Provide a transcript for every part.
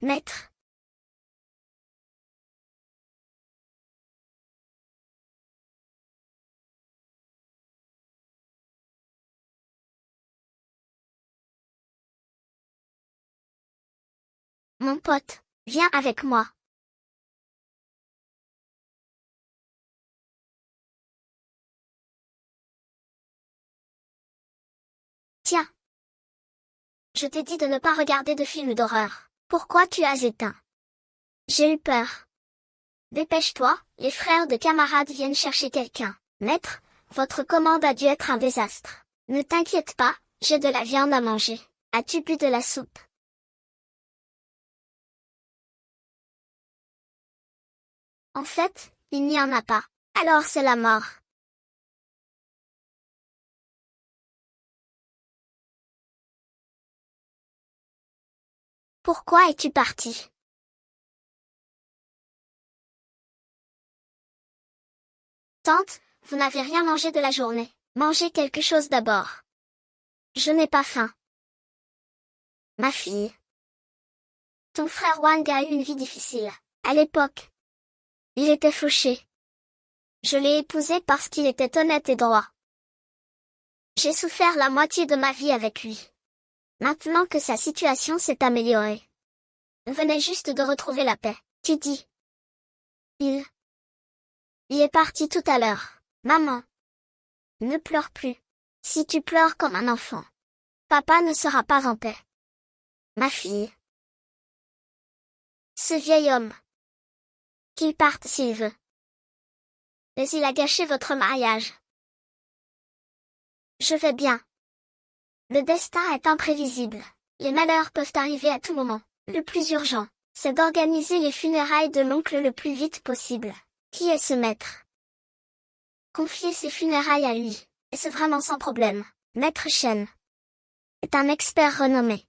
Maître. Mon pote, viens avec moi. Tiens. Je t'ai dit de ne pas regarder de films d'horreur. Pourquoi tu as éteint? J'ai eu peur. Dépêche-toi, les frères de camarades viennent chercher quelqu'un. Maître, votre commande a dû être un désastre. Ne t'inquiète pas, j'ai de la viande à manger. As-tu bu de la soupe? En fait, il n'y en a pas. Alors c'est la mort. Pourquoi es-tu parti? Tante, vous n'avez rien mangé de la journée. Mangez quelque chose d'abord. Je n'ai pas faim. Ma fille. Ton frère Wang a eu une vie difficile. À l'époque, il était fauché. Je l'ai épousé parce qu'il était honnête et droit. J'ai souffert la moitié de ma vie avec lui. Maintenant que sa situation s'est améliorée. On venait juste de retrouver la paix. Tu dis. Il est parti tout à l'heure. Maman. Ne pleure plus. Si tu pleures comme un enfant, papa ne sera pas en paix. Ma fille. Ce vieil homme. Qu'il parte s'il veut. Mais il a gâché votre mariage. Je vais bien. Le destin est imprévisible. Les malheurs peuvent arriver à tout moment. Le plus urgent, c'est d'organiser les funérailles de l'oncle le plus vite possible. Qui est ce maître? Confier ses funérailles à lui, et c'est vraiment sans problème. Maître Shen est un expert renommé.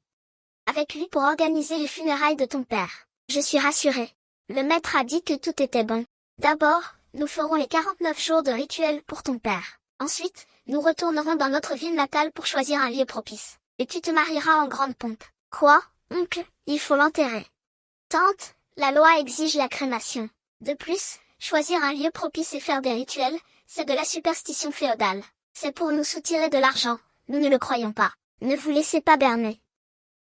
Avec lui pour organiser les funérailles de ton père. Je suis rassurée. Le maître a dit que tout était bon. D'abord, nous ferons les 49 jours de rituel pour ton père. Ensuite, nous retournerons dans notre ville natale pour choisir un lieu propice. Et tu te marieras en grande pompe. Quoi, oncle? Il faut l'enterrer. Tante, la loi exige la crémation. De plus, choisir un lieu propice et faire des rituels, c'est de la superstition féodale. C'est pour nous soutirer de l'argent, nous ne le croyons pas. Ne vous laissez pas berner.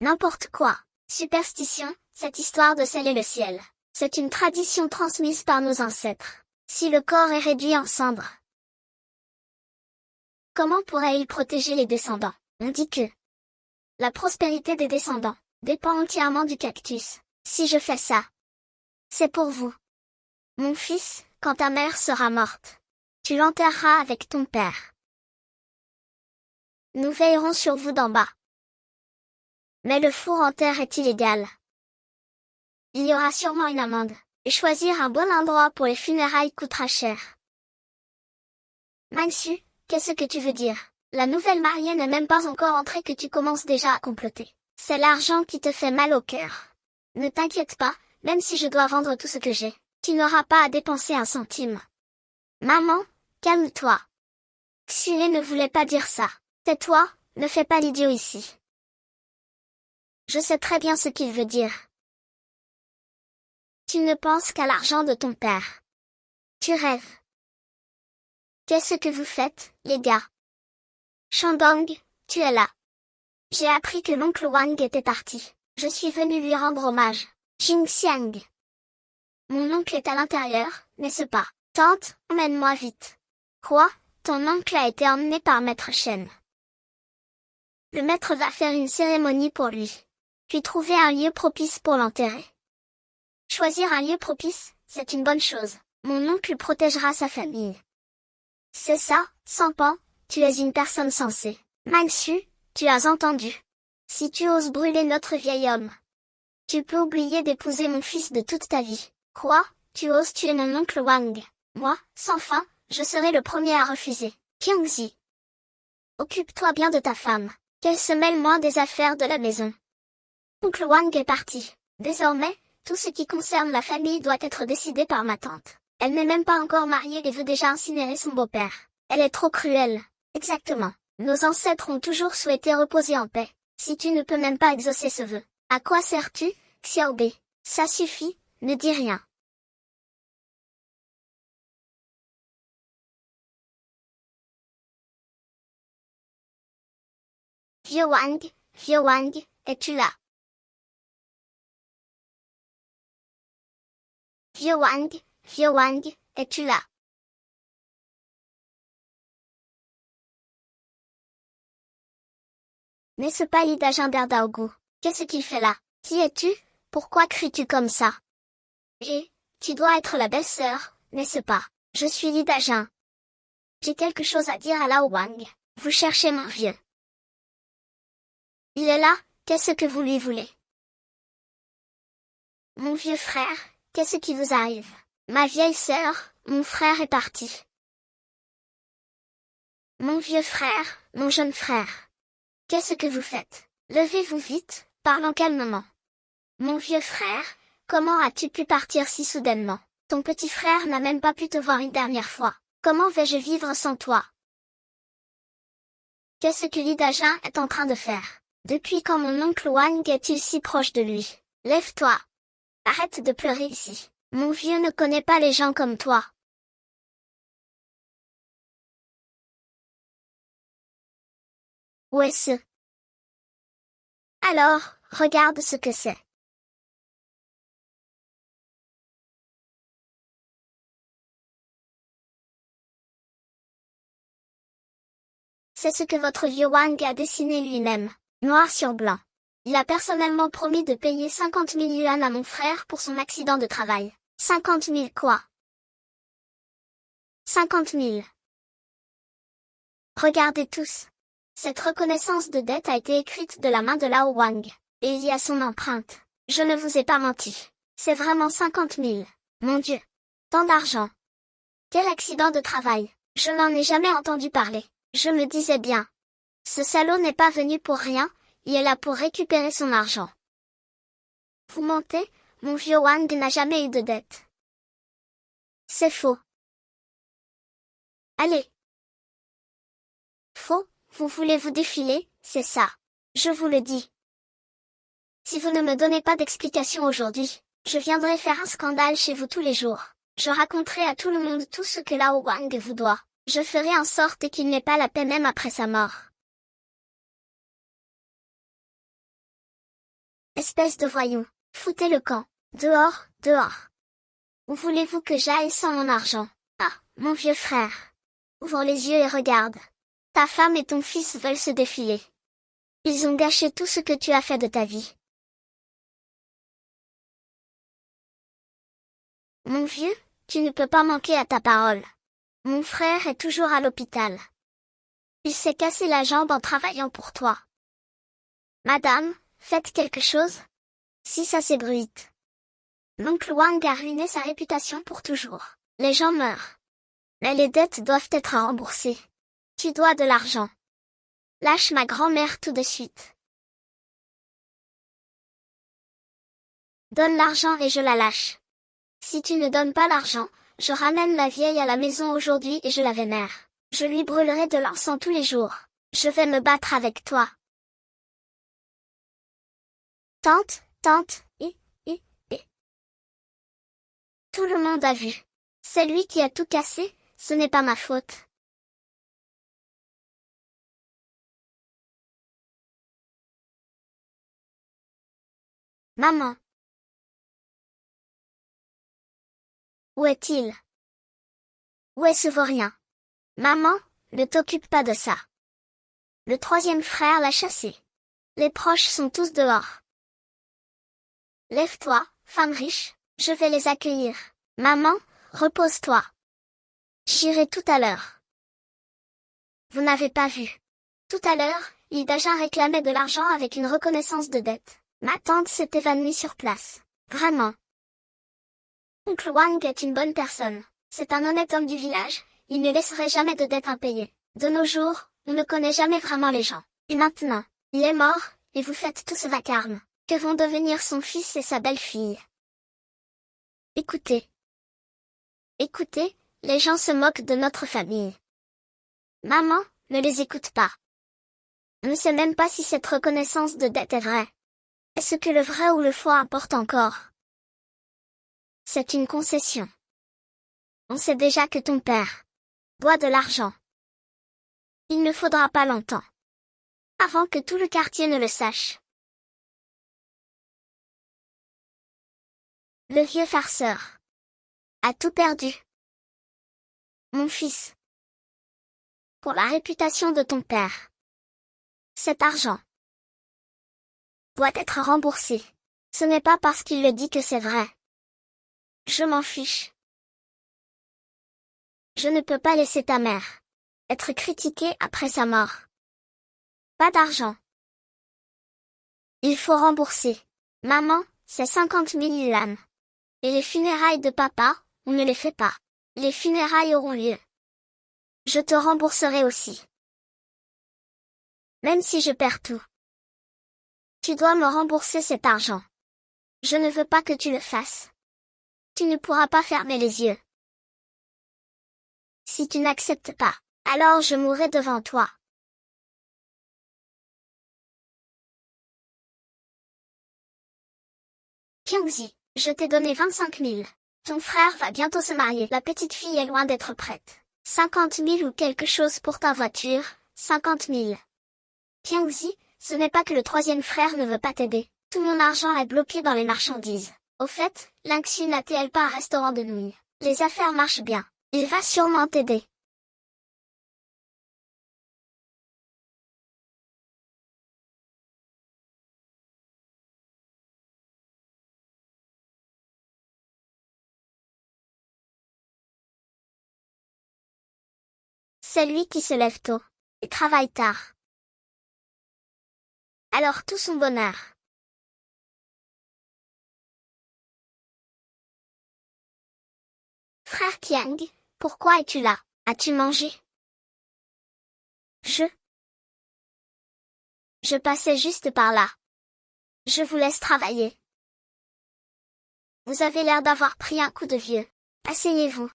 N'importe quoi. Superstition, cette histoire de sceller le ciel. C'est une tradition transmise par nos ancêtres. Si le corps est réduit en cendres, comment pourrait-il protéger les descendants? On dit que la prospérité des descendants dépend entièrement du cactus. Si je fais ça, c'est pour vous. Mon fils, quand ta mère sera morte, tu l'enterreras avec ton père. Nous veillerons sur vous d'en bas. Mais le four en terre est illégal. Il y aura sûrement une amende, et choisir un bon endroit pour les funérailles coûtera cher. Mansu, qu'est-ce que tu veux dire? La nouvelle mariée n'est même pas encore entrée que tu commences déjà à comploter. C'est l'argent qui te fait mal au cœur. Ne t'inquiète pas, même si je dois vendre tout ce que j'ai, tu n'auras pas à dépenser un centime. Maman, calme-toi. Xue ne voulait pas dire ça. Tais-toi, ne fais pas l'idiot ici. Je sais très bien ce qu'il veut dire. Tu ne penses qu'à l'argent de ton père. Tu rêves. Qu'est-ce que vous faites, les gars? Shandong, tu es là. J'ai appris que l'oncle Wang était parti. Je suis venu lui rendre hommage. Xingxiang. Mon oncle est à l'intérieur, n'est-ce pas? Tante, emmène-moi vite. Quoi? Ton oncle a été emmené par Maître Shen. Le maître va faire une cérémonie pour lui. Puis trouver un lieu propice pour l'enterrer. Choisir un lieu propice, c'est une bonne chose. Mon oncle protégera sa famille. C'est ça, Sampan, tu es une personne sensée. Mansu, tu as entendu. Si tu oses brûler notre vieil homme, tu peux oublier d'épouser mon fils de toute ta vie. Quoi? Tu oses tuer mon oncle Wang? Moi, sans fin, je serai le premier à refuser. Kyungzi. Occupe-toi bien de ta femme, qu'elle se mêle moins des affaires de la maison. Oncle Wang est parti. Désormais, tout ce qui concerne la famille doit être décidé par ma tante. Elle n'est même pas encore mariée et veut déjà incinérer son beau-père. Elle est trop cruelle. Exactement. Nos ancêtres ont toujours souhaité reposer en paix. Si tu ne peux même pas exaucer ce vœu, à quoi sers-tu? Xiaobei, ça suffit, ne dis rien. Vieux Wang, es-tu là? Vieux Wang, es-tu là? N'est-ce pas Li Dajun d'Aogu? Qu'est-ce qu'il fait là? Qui es-tu? Pourquoi cries-tu comme ça? Tu dois être la belle-sœur, n'est-ce pas? Je suis Li Dajun. J'ai quelque chose à dire à Lao Wang. Vous cherchez mon vieux. Il est là, qu'est-ce que vous lui voulez? Mon vieux frère, qu'est-ce qui vous arrive? Ma vieille sœur, mon frère est parti. Mon vieux frère, mon jeune frère. Qu'est-ce que vous faites? Levez-vous vite, parlons calmement. Mon vieux frère, comment as-tu pu partir si soudainement? Ton petit frère n'a même pas pu te voir une dernière fois. Comment vais-je vivre sans toi? Qu'est-ce que Li Dajun est en train de faire? Depuis quand mon oncle Wang est-il si proche de lui? Lève-toi. Arrête de pleurer ici. Mon vieux ne connaît pas les gens comme toi. Où est-ce? Alors, regarde ce que c'est. C'est ce que votre vieux Wang a dessiné lui-même, noir sur blanc. Il a personnellement promis de payer 50 000 yuan à mon frère pour son accident de travail. 50 000 quoi? 50 000. Regardez tous. Cette reconnaissance de dette a été écrite de la main de Lao Wang, et il y a son empreinte. Je ne vous ai pas menti. C'est vraiment 50 000. Mon Dieu. Tant d'argent. Quel accident de travail. Je n'en ai jamais entendu parler. Je me disais bien. Ce salaud n'est pas venu pour rien, il est là pour récupérer son argent. Vous mentez, mon vieux Wang n'a jamais eu de dette. C'est faux. Allez. Faux, vous voulez vous défiler, c'est ça. Je vous le dis. Si vous ne me donnez pas d'explication aujourd'hui, je viendrai faire un scandale chez vous tous les jours. Je raconterai à tout le monde tout ce que Lao Wang vous doit. Je ferai en sorte qu'il n'ait pas la paix même après sa mort. Espèce de voyou, foutez le camp. Dehors, dehors. Où voulez-vous que j'aille sans mon argent? Ah, mon vieux frère. Ouvre les yeux et regarde. Ta femme et ton fils veulent se défiler. Ils ont gâché tout ce que tu as fait de ta vie. Mon vieux, tu ne peux pas manquer à ta parole. Mon frère est toujours à l'hôpital. Il s'est cassé la jambe en travaillant pour toi. Madame, faites quelque chose. Si ça s'ébruite. L'oncle Wang a ruiné sa réputation pour toujours. Les gens meurent. Mais les dettes doivent être remboursées. Tu dois de l'argent. Lâche ma grand-mère tout de suite. Donne l'argent et je la lâche. Si tu ne donnes pas l'argent, je ramène la vieille à la maison aujourd'hui et je la vénère. Je lui brûlerai de l'encens tous les jours. Je vais me battre avec toi. Tante, Tout le monde a vu. C'est lui qui a tout cassé, ce n'est pas ma faute. Maman. Où est-il? Où est ce vaurien? Maman, ne t'occupe pas de ça. Le troisième frère l'a chassé. Les proches sont tous dehors. Lève-toi, femme riche, je vais les accueillir. Maman, repose-toi. J'irai tout à l'heure. Vous n'avez pas vu. Tout à l'heure, Li Dajun réclamait de l'argent avec une reconnaissance de dette. Ma tante s'est évanouie sur place. Vraiment. Oncle Wang est une bonne personne. C'est un honnête homme du village, il ne laisserait jamais de dette impayée. De nos jours, on ne connaît jamais vraiment les gens. Et maintenant, il est mort, et vous faites tout ce vacarme. Que vont devenir son fils et sa belle-fille? Écoutez. Écoutez, les gens se moquent de notre famille. Maman, ne les écoute pas. On ne sait même pas si cette reconnaissance de dette est vraie. Est-ce que le vrai ou le faux importe encore? C'est une concession. On sait déjà que ton père doit de l'argent. Il ne faudra pas longtemps avant que tout le quartier ne le sache. Le vieux farceur a tout perdu. Mon fils. Pour la réputation de ton père. Cet argent doit être remboursé. Ce n'est pas parce qu'il le dit que c'est vrai. Je m'en fiche. Je ne peux pas laisser ta mère être critiquée après sa mort. Pas d'argent. Il faut rembourser. Maman, c'est 50 000 yuan. Et les funérailles de papa, on ne les fait pas. Les funérailles auront lieu. Je te rembourserai aussi. Même si je perds tout. Tu dois me rembourser cet argent. Je ne veux pas que tu le fasses. Tu ne pourras pas fermer les yeux. Si tu n'acceptes pas, alors je mourrai devant toi. Kyungji, je t'ai donné 25 000. Ton frère va bientôt se marier. La petite fille est loin d'être prête. 50 000 ou quelque chose pour ta voiture, 50 000. Kyungji, ce n'est pas que le troisième frère ne veut pas t'aider. Tout mon argent est bloqué dans les marchandises. Au fait, Lingxu n'a-t-elle pas un restaurant de nouilles? Les affaires marchent bien. Il va sûrement t'aider. C'est lui qui se lève tôt et travaille tard. Alors tout son bonheur. Frère Kiang, pourquoi es-tu là? As-tu mangé? Je passais juste par là. Je vous laisse travailler. Vous avez l'air d'avoir pris un coup de vieux. Asseyez-vous.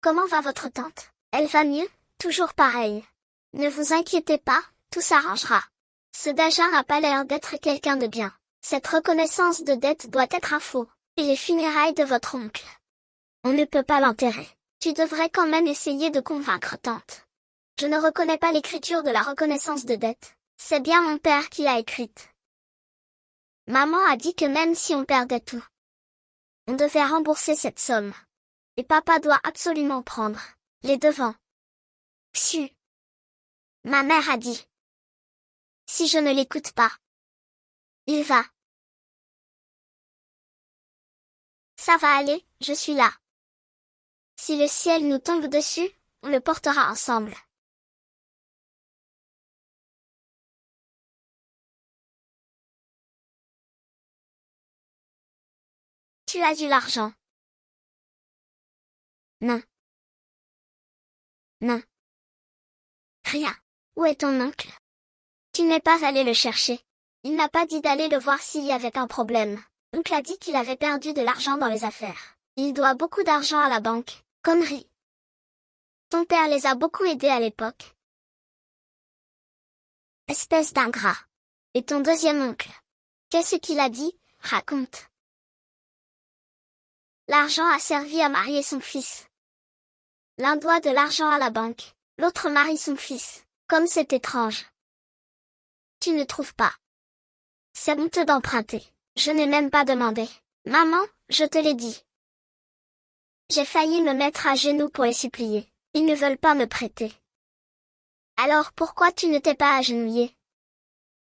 Comment va votre tante? Elle va mieux, toujours pareil. Ne vous inquiétez pas, tout s'arrangera. Ce Daja n'a pas l'air d'être quelqu'un de bien. Cette reconnaissance de dette doit être un faux. Et les funérailles de votre oncle. On ne peut pas l'enterrer. Tu devrais quand même essayer de convaincre tante. Je ne reconnais pas l'écriture de la reconnaissance de dette. C'est bien mon père qui l'a écrite. Maman a dit que même si on perdait tout, on devait rembourser cette somme. Et papa doit absolument prendre les devants. Psiu. Ma mère a dit. Si je ne l'écoute pas, il va. Ça va aller, je suis là. Si le ciel nous tombe dessus, on le portera ensemble. Tu as de l'argent? Non. Non. Rien. Où est ton oncle? Tu n'es pas allé le chercher. Il n'a pas dit d'aller le voir s'il y avait un problème. Oncle a dit qu'il avait perdu de l'argent dans les affaires. Il doit beaucoup d'argent à la banque. Connerie. Ton père les a beaucoup aidés à l'époque. Espèce d'ingrat. Et ton deuxième oncle? Qu'est-ce qu'il a dit? Raconte. L'argent a servi à marier son fils. L'un doit de l'argent à la banque, l'autre marie son fils. Comme c'est étrange. Tu ne trouves pas? C'est honteux d'emprunter. Je n'ai même pas demandé. Maman, je te l'ai dit. J'ai failli me mettre à genoux pour les supplier. Ils ne veulent pas me prêter. Alors pourquoi tu ne t'es pas agenouillé?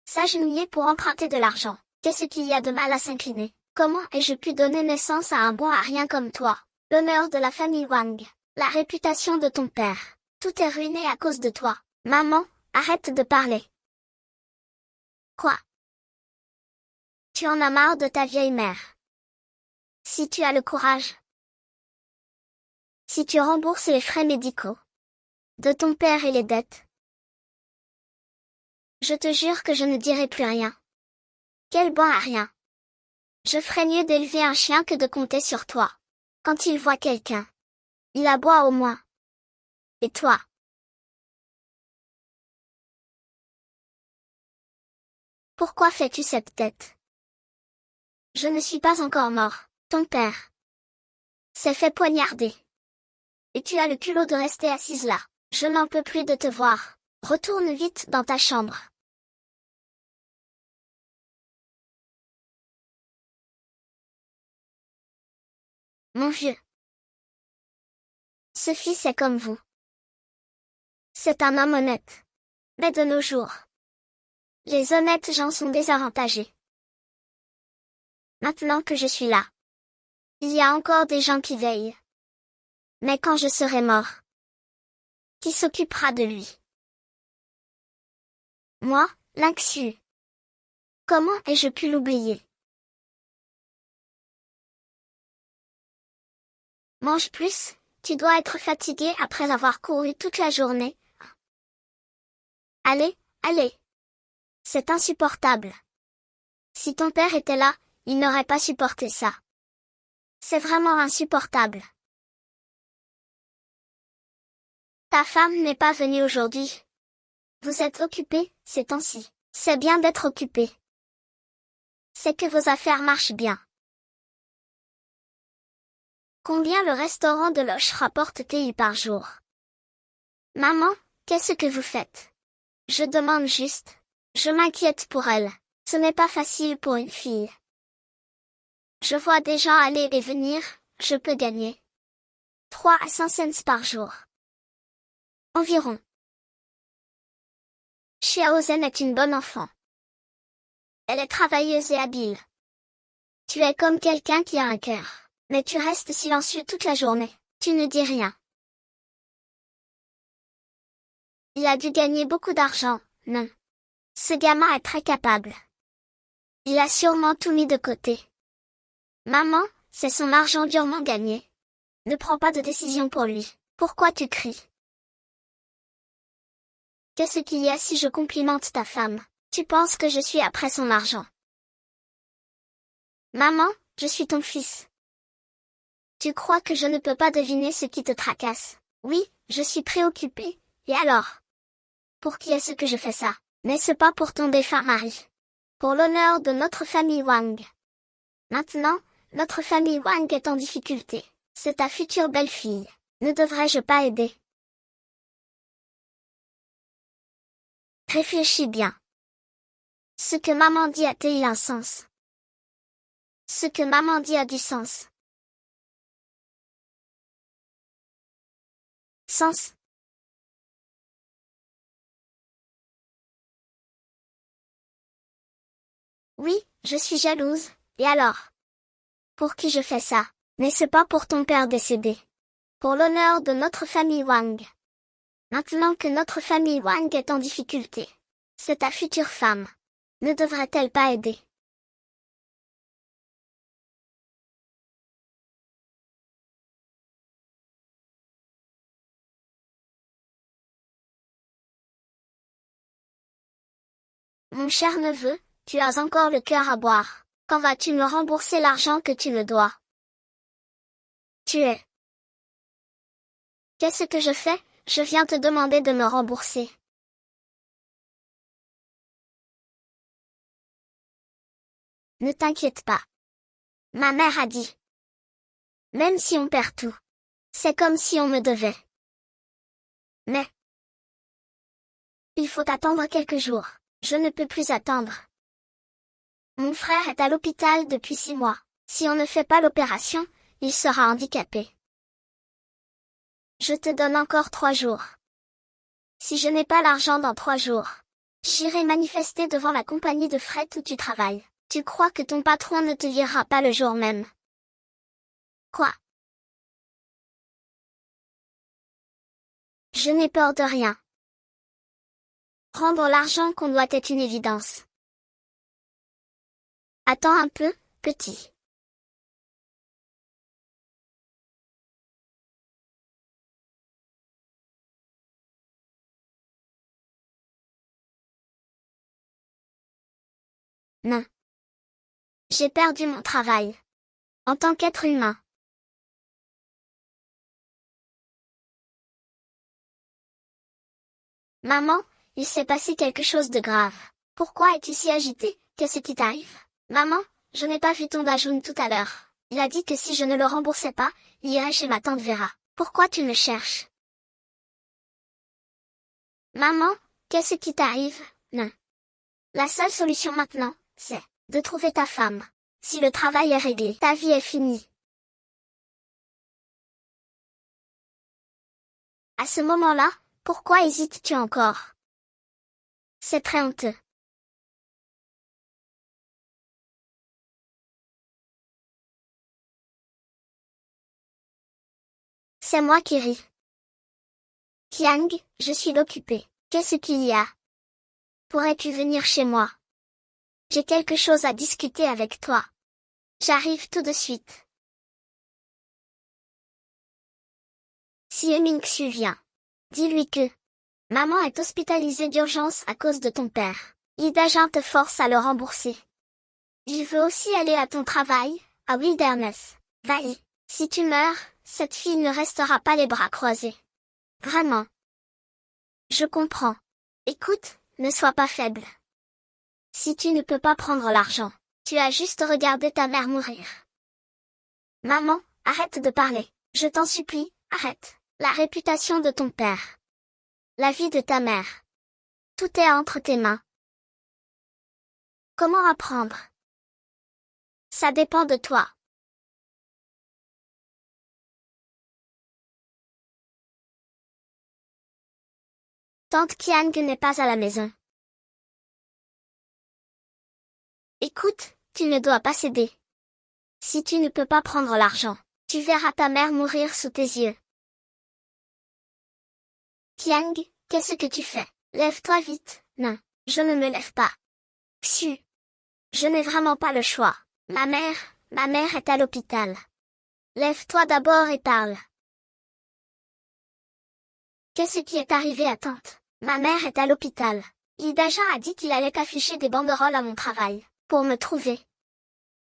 S'agenouiller pour emprunter de l'argent. Qu'est-ce qu'il y a de mal à s'incliner? Comment ai-je pu donner naissance à un bon à rien comme toi? L'honneur de la famille Wang. La réputation de ton père. Tout est ruiné à cause de toi. Maman, arrête de parler. Quoi? Tu en as marre de ta vieille mère. Si tu as le courage. Si tu rembourses les frais médicaux. De ton père et les dettes. Je te jure que je ne dirai plus rien. Quel bon à rien. Je ferais mieux d'élever un chien que de compter sur toi. Quand il voit quelqu'un, il aboie au moins. Et toi? Pourquoi fais-tu cette tête? Je ne suis pas encore mort. Ton père s'est fait poignarder. Et tu as le culot de rester assise là. Je n'en peux plus de te voir. Retourne vite dans ta chambre. Mon vieux. Ce fils est comme vous. C'est un homme honnête. Mais de nos jours, les honnêtes gens sont désavantagés. Maintenant que je suis là, il y a encore des gens qui veillent. Mais quand je serai mort, qui s'occupera de lui? Moi, Lynxu. Comment ai-je pu l'oublier? Mange plus, tu dois être fatigué après avoir couru toute la journée. Allez, allez. C'est insupportable. Si ton père était là, il n'aurait pas supporté ça. C'est vraiment insupportable. Ta femme n'est pas venue aujourd'hui. Vous êtes occupé, ces temps-ci. C'est bien d'être occupé. C'est que vos affaires marchent bien. Combien le restaurant de Loche rapporte-t-il par jour? Maman, qu'est-ce que vous faites? Je demande juste. Je m'inquiète pour elle. Ce n'est pas facile pour une fille. Je vois des gens aller et venir, je peux gagner 3 à 5 cents par jour. Environ. Xiaozen est une bonne enfant. Elle est travailleuse et habile. Tu es comme quelqu'un qui a un cœur, mais tu restes silencieux toute la journée. Tu ne dis rien. Il a dû gagner beaucoup d'argent, non? Ce gamin est très capable. Il a sûrement tout mis de côté. Maman, c'est son argent durement gagné. Ne prends pas de décision pour lui. Pourquoi tu cries? Qu'est-ce qu'il y a si je complimente ta femme? Tu penses que je suis après son argent? Maman, je suis ton fils. Tu crois que je ne peux pas deviner ce qui te tracasse? Oui, je suis préoccupée. Et alors? Pour qui est-ce que je fais ça? N'est-ce pas pour ton défunt mari? Pour l'honneur de notre famille Wang. Maintenant, notre famille Wang est en difficulté. C'est ta future belle-fille. Ne devrais-je pas aider? Réfléchis bien. Ce que maman dit a-t-il un sens? Ce que maman dit a du sens. Sens. Oui, je suis jalouse. Et alors? Pour qui je fais ça? N'est-ce pas pour ton père décédé? Pour l'honneur de notre famille Wang. Maintenant que notre famille Wang est en difficulté, c'est ta future femme. Ne devrait-elle pas aider? Mon cher neveu, tu as encore le cœur à boire. Quand vas-tu me rembourser l'argent que tu me dois? Tu es. Qu'est-ce que je fais? Je viens te demander de me rembourser. Ne t'inquiète pas. Ma mère a dit. Même si on perd tout, c'est comme si on me devait. Mais, il faut attendre quelques jours. Je ne peux plus attendre. Mon frère est à l'hôpital depuis 6 mois. Si on ne fait pas l'opération, il sera handicapé. Je te donne encore 3 jours. Si je n'ai pas l'argent dans 3 jours, j'irai manifester devant la compagnie de fret où tu travailles. Tu crois que ton patron ne te virera pas le jour même? Quoi? Je n'ai peur de rien. Rendre l'argent qu'on doit est une évidence. Attends un peu, petit. Non. J'ai perdu mon travail. En tant qu'être humain. Maman, il s'est passé quelque chose de grave. Pourquoi es-tu si agité? Qu'est-ce qui t'arrive? Maman, je n'ai pas vu ton badge tout à l'heure. Il a dit que si je ne le remboursais pas, il irait chez ma tante Vera. Pourquoi tu me cherches? Maman, qu'est-ce qui t'arrive? Non. La seule solution maintenant, c'est de trouver ta femme. Si le travail est réglé, ta vie est finie. À ce moment-là, pourquoi hésites-tu encore? C'est très honteux. C'est moi qui ris. Tiang, je suis occupée. Qu'est-ce qu'il y a? Pourrais-tu venir chez moi? J'ai quelque chose à discuter avec toi. J'arrive tout de suite. Si Ming-Xu vient, dis-lui que maman est hospitalisée d'urgence à cause de ton père. Ida Jin te force à le rembourser. Je veux aussi aller à ton travail, à Wilderness. Va-y. Si tu meurs, cette fille ne restera pas les bras croisés. Vraiment. Je comprends. Écoute, ne sois pas faible. Si tu ne peux pas prendre l'argent, tu as juste regardé ta mère mourir. Maman, arrête de parler. Je t'en supplie, arrête. La réputation de ton père. La vie de ta mère. Tout est entre tes mains. Comment apprendre? Ça dépend de toi. Tante Kiang n'est pas à la maison. Écoute, tu ne dois pas céder. Si tu ne peux pas prendre l'argent, tu verras ta mère mourir sous tes yeux. Kiang, qu'est-ce que tu fais? Lève-toi vite. Non, je ne me lève pas. Psiu. Je n'ai vraiment pas le choix. Ma mère est à l'hôpital. Lève-toi d'abord et parle. Qu'est-ce qui est arrivé à tante? Ma mère est à l'hôpital. Idaja a dit qu'il allait afficher des banderoles à mon travail, pour me trouver.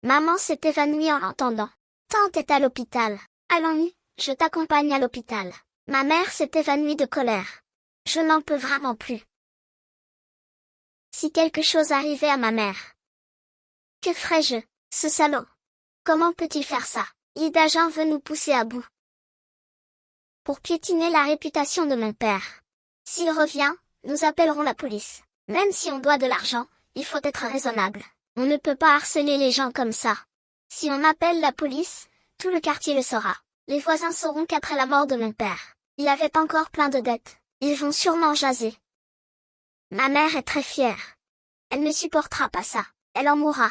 Maman s'est évanouie en l'entendant. Tante est à l'hôpital. Allons-y, je t'accompagne à l'hôpital. Ma mère s'est évanouie de colère. Je n'en peux vraiment plus. Si quelque chose arrivait à ma mère, que ferais-je? Ce salaud. Comment peut-il faire ça? Idajan veut nous pousser à bout. Pour piétiner la réputation de mon père. S'il revient, nous appellerons la police. Même si on doit de l'argent, il faut être raisonnable. On ne peut pas harceler les gens comme ça. Si on appelle la police, tout le quartier le saura. Les voisins sauront qu'après la mort de mon père, il avait encore plein de dettes. Ils vont sûrement jaser. Ma mère est très fière. Elle ne supportera pas ça. Elle en mourra.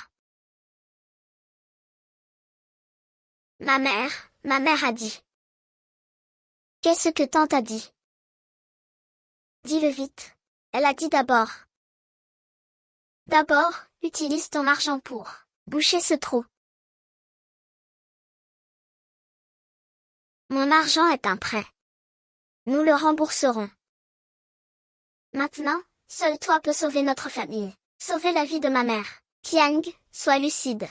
Ma mère a dit. Qu'est-ce que tante a dit? Dis-le vite. Elle a dit d'abord. D'abord, utilise ton argent pour boucher ce trou. Mon argent est un prêt. Nous le rembourserons. Maintenant, seul toi peux sauver notre famille. Sauver la vie de ma mère. Kiang, sois lucide.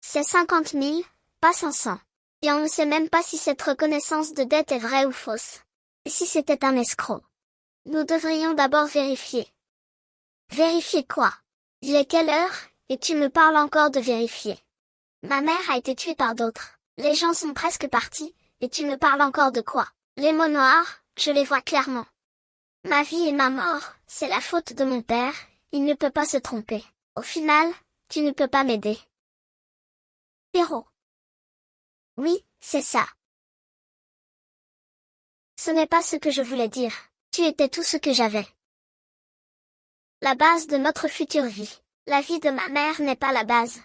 C'est 50 000, pas 500. Et on ne sait même pas si cette reconnaissance de dette est vraie ou fausse. Et si c'était un escroc. Nous devrions d'abord vérifier. Vérifier quoi? Il est quelle heure, et tu me parles encore de vérifier? Ma mère a été tuée par d'autres. Les gens sont presque partis, et tu me parles encore de quoi? Les mots noirs, je les vois clairement. Ma vie et ma mort, c'est la faute de mon père, il ne peut pas se tromper. Au final, tu ne peux pas m'aider. Héros. Oui, c'est ça. Ce n'est pas ce que je voulais dire. Tu étais tout ce que j'avais. La base de notre future vie. La vie de ma mère n'est pas la base.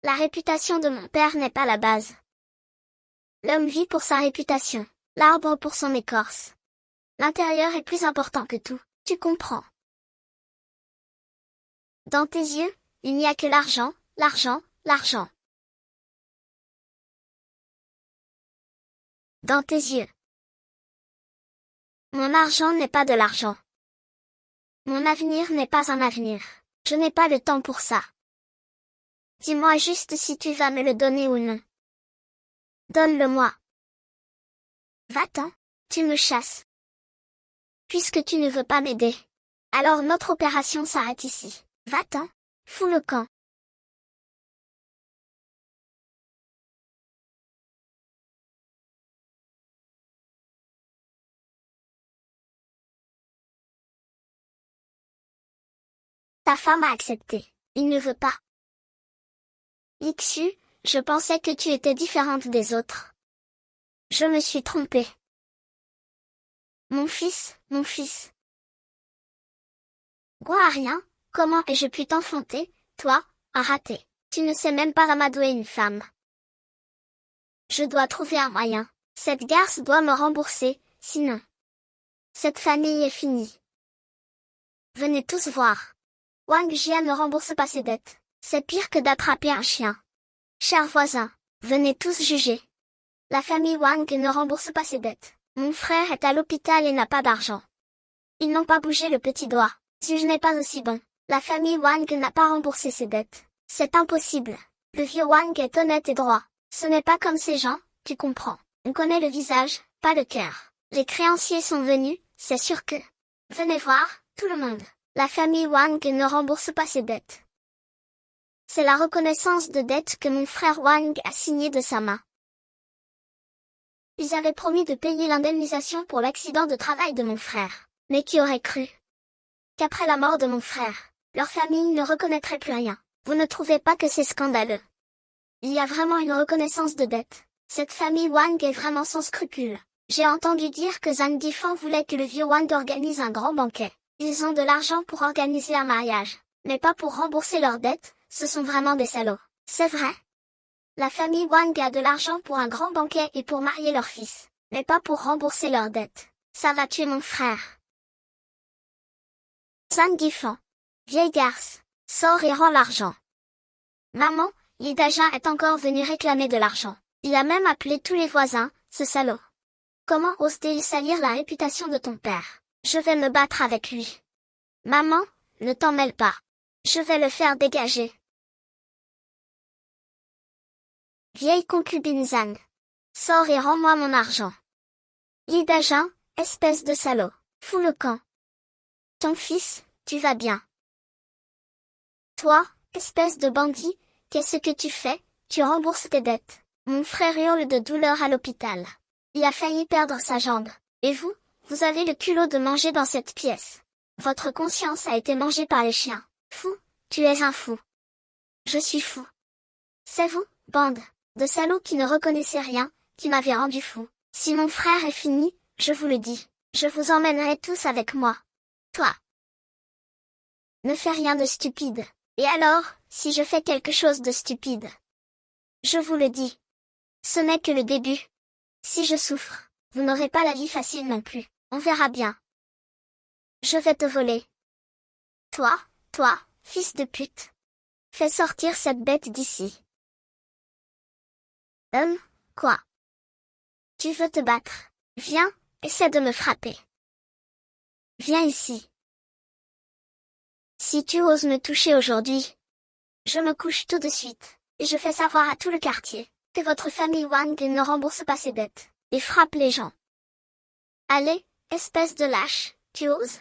La réputation de mon père n'est pas la base. L'homme vit pour sa réputation, l'arbre pour son écorce. L'intérieur est plus important que tout, tu comprends. Dans tes yeux, il n'y a que l'argent, l'argent, l'argent. Dans tes yeux. Mon argent n'est pas de l'argent. Mon avenir n'est pas un avenir. Je n'ai pas le temps pour ça. Dis-moi juste si tu vas me le donner ou non. Donne-le-moi. Va-t'en, tu me chasses. Puisque tu ne veux pas m'aider. Alors notre opération s'arrête ici. Va-t'en. Fous le camp. Ta femme a accepté. Il ne veut pas. Ixu, je pensais que tu étais différente des autres. Je me suis trompée. Mon fils, mon fils. Quoi à rien, comment ai-je pu t'enfanter, toi, un raté. Tu ne sais même pas amadouer une femme. Je dois trouver un moyen. Cette garce doit me rembourser, sinon. Cette famille est finie. Venez tous voir. Wang Jia ne rembourse pas ses dettes. C'est pire que d'attraper un chien. Chers voisins, venez tous juger. La famille Wang ne rembourse pas ses dettes. Mon frère est à l'hôpital et n'a pas d'argent. Ils n'ont pas bougé le petit doigt. Si je n'ai pas aussi bon. La famille Wang n'a pas remboursé ses dettes. C'est impossible. Le vieux Wang est honnête et droit. Ce n'est pas comme ces gens, tu comprends. On connaît le visage, pas le cœur. Les créanciers sont venus, c'est sûr que... Venez voir, tout le monde. La famille Wang ne rembourse pas ses dettes. C'est la reconnaissance de dette que mon frère Wang a signée de sa main. Ils avaient promis de payer l'indemnisation pour l'accident de travail de mon frère. Mais qui aurait cru qu'après la mort de mon frère, leur famille ne reconnaîtrait plus rien. Vous ne trouvez pas que c'est scandaleux? Il y a vraiment une reconnaissance de dette. Cette famille Wang est vraiment sans scrupules. J'ai entendu dire que Zhang Difang voulait que le vieux Wang organise un grand banquet. Ils ont de l'argent pour organiser un mariage, mais pas pour rembourser leurs dettes, ce sont vraiment des salauds. C'est vrai. La famille Wang a de l'argent pour un grand banquet et pour marier leur fils, mais pas pour rembourser leurs dettes. Ça va tuer mon frère. Zhang Difang. Vieille garce. Sors et rends l'argent. Maman, Li Dajin est encore venu réclamer de l'argent. Il a même appelé tous les voisins, ce salaud. Comment ose-t-il salir la réputation de ton père? Je vais me battre avec lui. Maman, ne t'en mêle pas. Je vais le faire dégager. Vieille concubine Zhang. Sors et rends-moi mon argent. Li Dajin, espèce de salaud. Fous le camp. Ton fils, tu vas bien. Toi, espèce de bandit, qu'est-ce que tu fais? Tu rembourses tes dettes. Mon frère hurle de douleur à l'hôpital. Il a failli perdre sa jambe. Et vous, vous avez le culot de manger dans cette pièce. Votre conscience a été mangée par les chiens. Fou, tu es un fou. Je suis fou. C'est vous, bande de salauds qui ne reconnaissez rien, qui m'avez rendu fou. Si mon frère est fini, je vous le dis, je vous emmènerai tous avec moi. Toi. Ne fais rien de stupide. Et alors, si je fais quelque chose de stupide? Je vous le dis. Ce n'est que le début. Si je souffre, vous n'aurez pas la vie facile non plus. On verra bien. Je vais te voler. Toi, fils de pute. Fais sortir cette bête d'ici. Quoi? Tu veux te battre? Viens, essaie de me frapper. Viens ici. Si tu oses me toucher aujourd'hui, je me couche tout de suite, et je fais savoir à tout le quartier que votre famille Wang ne rembourse pas ses dettes, et frappe les gens. Allez, espèce de lâche, tu oses?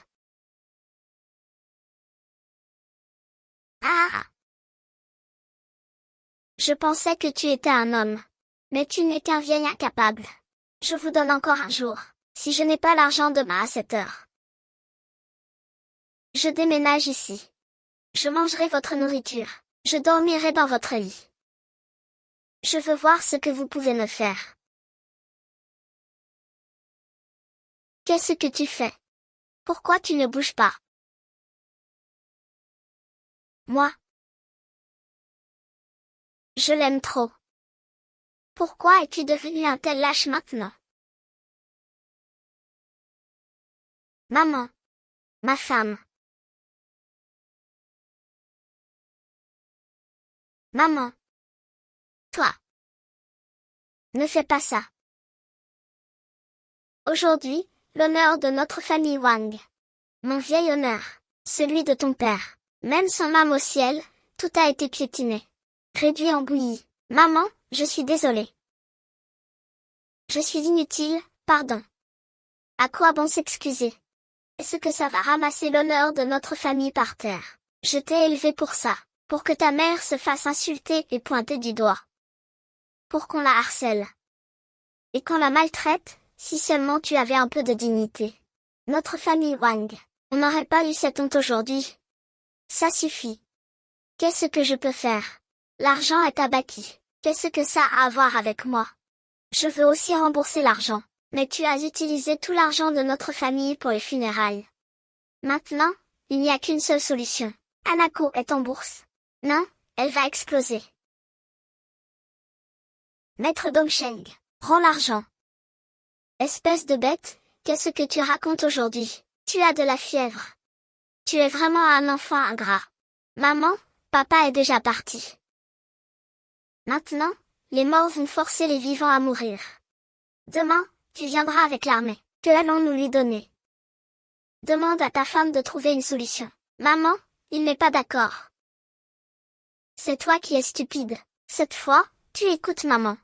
Ah! Je pensais que tu étais un homme. Mais tu n'es qu'un vieil incapable. Je vous donne encore un jour, si je n'ai pas l'argent demain à 7 heures. Je déménage ici. Je mangerai votre nourriture. Je dormirai dans votre lit. Je veux voir ce que vous pouvez me faire. Qu'est-ce que tu fais? Pourquoi tu ne bouges pas? Moi. Je l'aime trop. Pourquoi es-tu devenu un tel lâche maintenant? Maman. Ma femme. Maman. Toi. Ne fais pas ça. Aujourd'hui, l'honneur de notre famille Wang. Mon vieil honneur. Celui de ton père. Même son âme au ciel, tout a été piétiné. Réduit en bouillie. Maman, je suis désolée. Je suis inutile, pardon. À quoi bon s'excuser? Est-ce que ça va ramasser l'honneur de notre famille par terre? Je t'ai élevé pour ça, pour que ta mère se fasse insulter et pointer du doigt. Pour qu'on la harcèle. Et qu'on la maltraite, si seulement tu avais un peu de dignité. Notre famille Wang, on n'aurait pas eu cette honte aujourd'hui. Ça suffit. Qu'est-ce que je peux faire? L'argent est abattu. Qu'est-ce que ça a à voir avec moi? Je veux aussi rembourser l'argent. Mais tu as utilisé tout l'argent de notre famille pour les funérailles. Maintenant, il n'y a qu'une seule solution. Hanako est en bourse. Non, elle va exploser. Maître Dongsheng, prends l'argent. Espèce de bête, qu'est-ce que tu racontes aujourd'hui? Tu as de la fièvre. Tu es vraiment un enfant ingrat. Maman, papa est déjà parti. Maintenant, les morts vont forcer les vivants à mourir. Demain, tu viendras avec l'armée. Que allons-nous lui donner? Demande à ta femme de trouver une solution. Maman, il n'est pas d'accord. C'est toi qui es stupide. Cette fois, tu écoutes maman.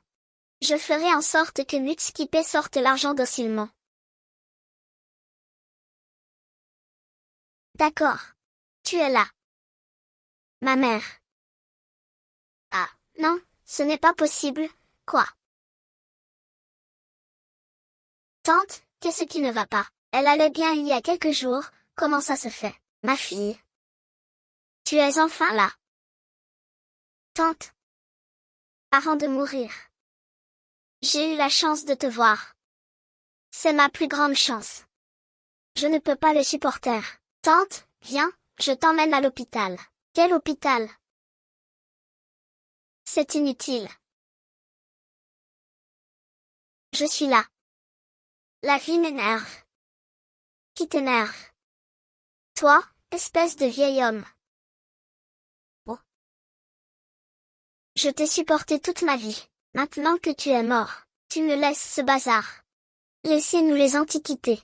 Je ferai en sorte que Mutsukipe sorte l'argent docilement. D'accord. Tu es là. Ma mère. Ah, non, ce n'est pas possible. Quoi? Tante, qu'est-ce qui ne va pas? Elle allait bien il y a quelques jours, comment ça se fait? Ma fille. Tu es enfin là. Tante. Avant de mourir. J'ai eu la chance de te voir. C'est ma plus grande chance. Je ne peux pas le supporter. Tante, viens, je t'emmène à l'hôpital. Quel hôpital? C'est inutile. Je suis là. La vie m'énerve. Qui t'énerve? Toi, espèce de vieil homme. Oh. Je t'ai supporté toute ma vie. Maintenant que tu es mort, tu me laisses ce bazar. Laissez-nous les antiquités.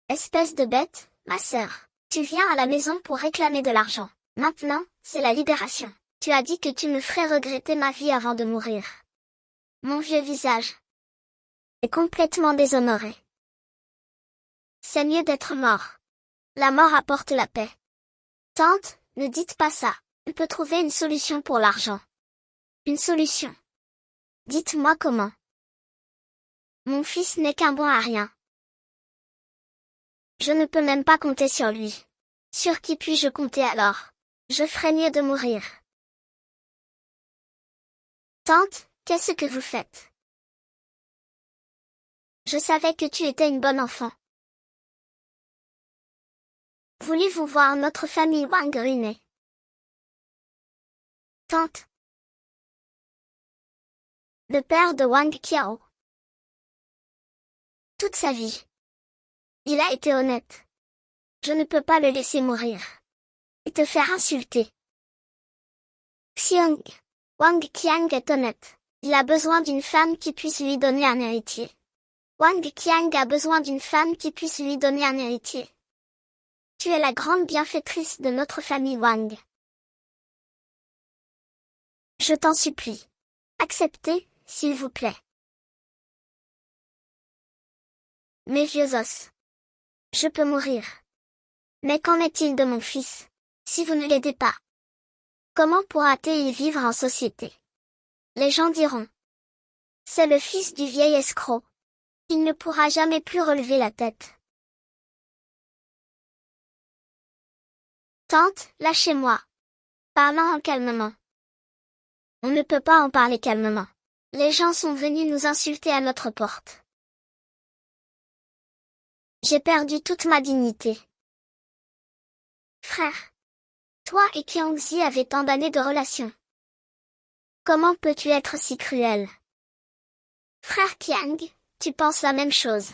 Espèce de bête, ma sœur. Tu viens à la maison pour réclamer de l'argent. Maintenant, c'est la libération. Tu as dit que tu me ferais regretter ma vie avant de mourir. Mon vieux visage est complètement déshonoré. C'est mieux d'être mort. La mort apporte la paix. Tante, ne dites pas ça. On peut trouver une solution pour l'argent. Une solution. Dites-moi comment. Mon fils n'est qu'un bon à rien. Je ne peux même pas compter sur lui. Sur qui puis-je compter alors? Je ferais mieux de mourir. Tante, qu'est-ce que vous faites? Je savais que tu étais une bonne enfant. Voulez-vous voir notre famille Wang ruinée? Tante. Le père de Wang Qiao. Toute sa vie. Il a été honnête. Je ne peux pas le laisser mourir. Et te faire insulter. Xiong. Wang Qiang est honnête. Il a besoin d'une femme qui puisse lui donner un héritier. Wang Qiang a besoin d'une femme qui puisse lui donner un héritier. Tu es la grande bienfaitrice de notre famille Wang. Je t'en supplie. Acceptez, s'il vous plaît. Mes vieux os. Je peux mourir. Mais qu'en est-il de mon fils? Si vous ne l'aidez pas, comment pourra-t-il y vivre en société? Les gens diront. C'est le fils du vieil escroc. Il ne pourra jamais plus relever la tête. Tante, lâchez-moi. Parlons calmement. On ne peut pas en parler calmement. Les gens sont venus nous insulter à notre porte. J'ai perdu toute ma dignité. Frère. Toi et Qiangxi avez tant d'années de relation. Comment peux-tu être si cruel? Frère Qiang, tu penses la même chose.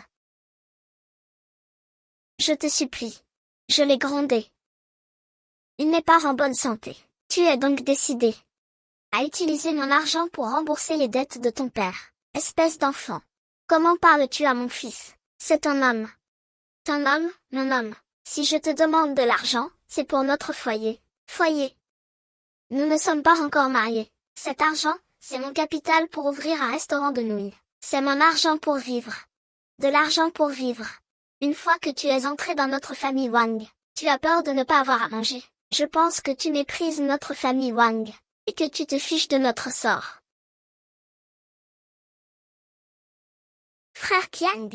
Je te supplie. Je l'ai grondé. Il n'est pas en bonne santé. Tu es donc décidé à utiliser mon argent pour rembourser les dettes de ton père. Espèce d'enfant. Comment parles-tu à mon fils? C'est un homme. Un homme, mon homme. Si je te demande de l'argent, c'est pour notre foyer. Foyer. Nous ne sommes pas encore mariés. Cet argent, c'est mon capital pour ouvrir un restaurant de nouilles. C'est mon argent pour vivre. De l'argent pour vivre. Une fois que tu es entré dans notre famille Wang, tu as peur de ne pas avoir à manger. Je pense que tu méprises notre famille Wang, et que tu te fiches de notre sort. Frère Qiang.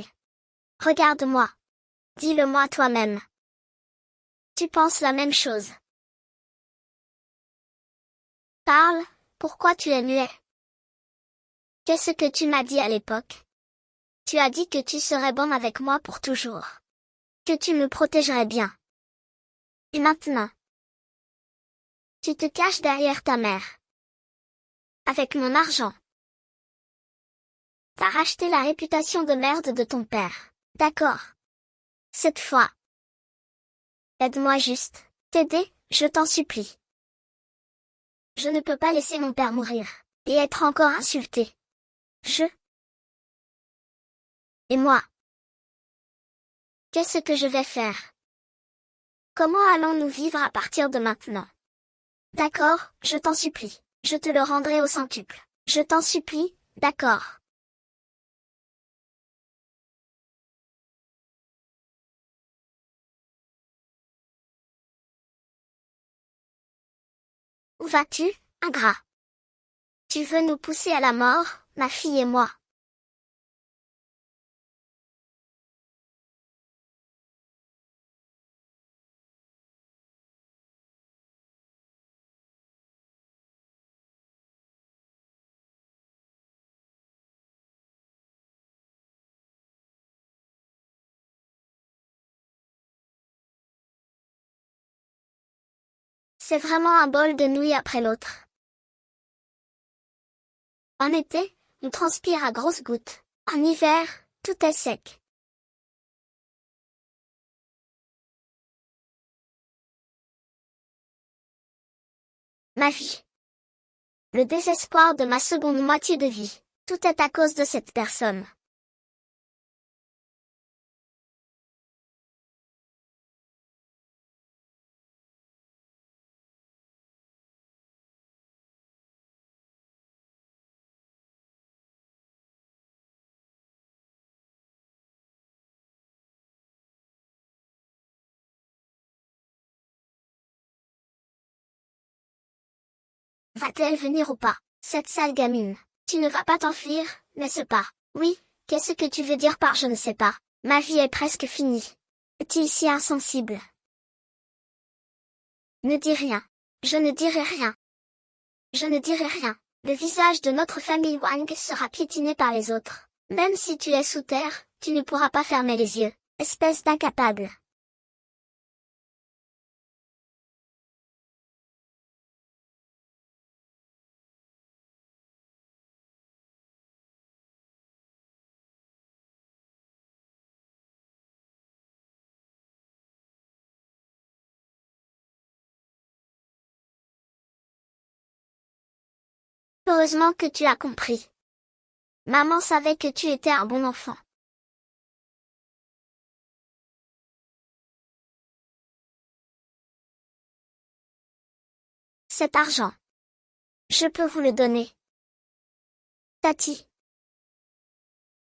Regarde-moi. Dis-le-moi toi-même. Tu penses la même chose. Parle, pourquoi tu es muet? Qu'est-ce que tu m'as dit à l'époque? Tu as dit que tu serais bon avec moi pour toujours. Que tu me protégerais bien. Et maintenant? Tu te caches derrière ta mère. Avec mon argent. T'as racheté la réputation de merde de ton père. D'accord. Cette fois. Aide-moi juste. T'aider, je t'en supplie. Je ne peux pas laisser mon père mourir. Et être encore insulté. Et moi? Qu'est-ce que je vais faire? Comment allons-nous vivre à partir de maintenant? D'accord, je t'en supplie. Je te le rendrai au centuple. Je t'en supplie, d'accord. Où vas-tu, ingrat? Tu veux nous pousser à la mort, ma fille et moi? C'est vraiment un bol de nouilles après l'autre. En été, on transpire à grosses gouttes. En hiver, tout est sec. Ma vie. Le désespoir de ma seconde moitié de vie. Tout est à cause de cette personne. Va-t-elle venir ou pas? Cette sale gamine. Tu ne vas pas t'enfuir, n'est-ce pas? Oui, qu'est-ce que tu veux dire par je ne sais pas? Ma vie est presque finie. Es-tu si insensible? Ne dis rien. Je ne dirai rien. Je ne dirai rien. Le visage de notre famille Wang sera piétiné par les autres. Même si tu es sous terre, tu ne pourras pas fermer les yeux. Espèce d'incapable. Heureusement que tu as compris. Maman savait que tu étais un bon enfant. Cet argent. Je peux vous le donner. Tati.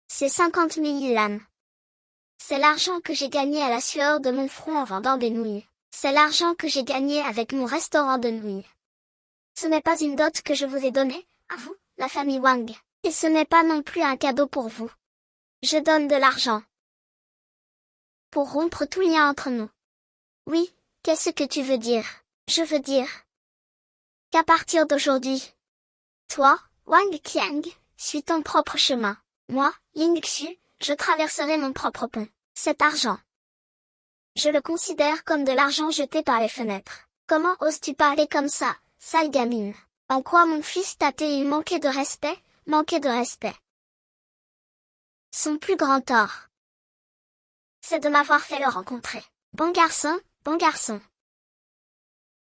C'est 50 000 yuan. C'est l'argent que j'ai gagné à la sueur de mon front en vendant des nouilles. C'est l'argent que j'ai gagné avec mon restaurant de nouilles. Ce n'est pas une dot que je vous ai donnée, à vous, la famille Wang. Et ce n'est pas non plus un cadeau pour vous. Je donne de l'argent. Pour rompre tout lien entre nous. Oui, qu'est-ce que tu veux dire? Je veux dire qu'à partir d'aujourd'hui, toi, Wang Qiang, suis ton propre chemin. Moi, Ying Xu, je traverserai mon propre pont. Cet argent. Je le considère comme de l'argent jeté par les fenêtres. Comment oses-tu parler comme ça, sale gamine? En quoi mon fils t'a-t-il manqué de respect, manqué de respect? Son plus grand tort, c'est de m'avoir fait le rencontrer. Bon garçon, bon garçon.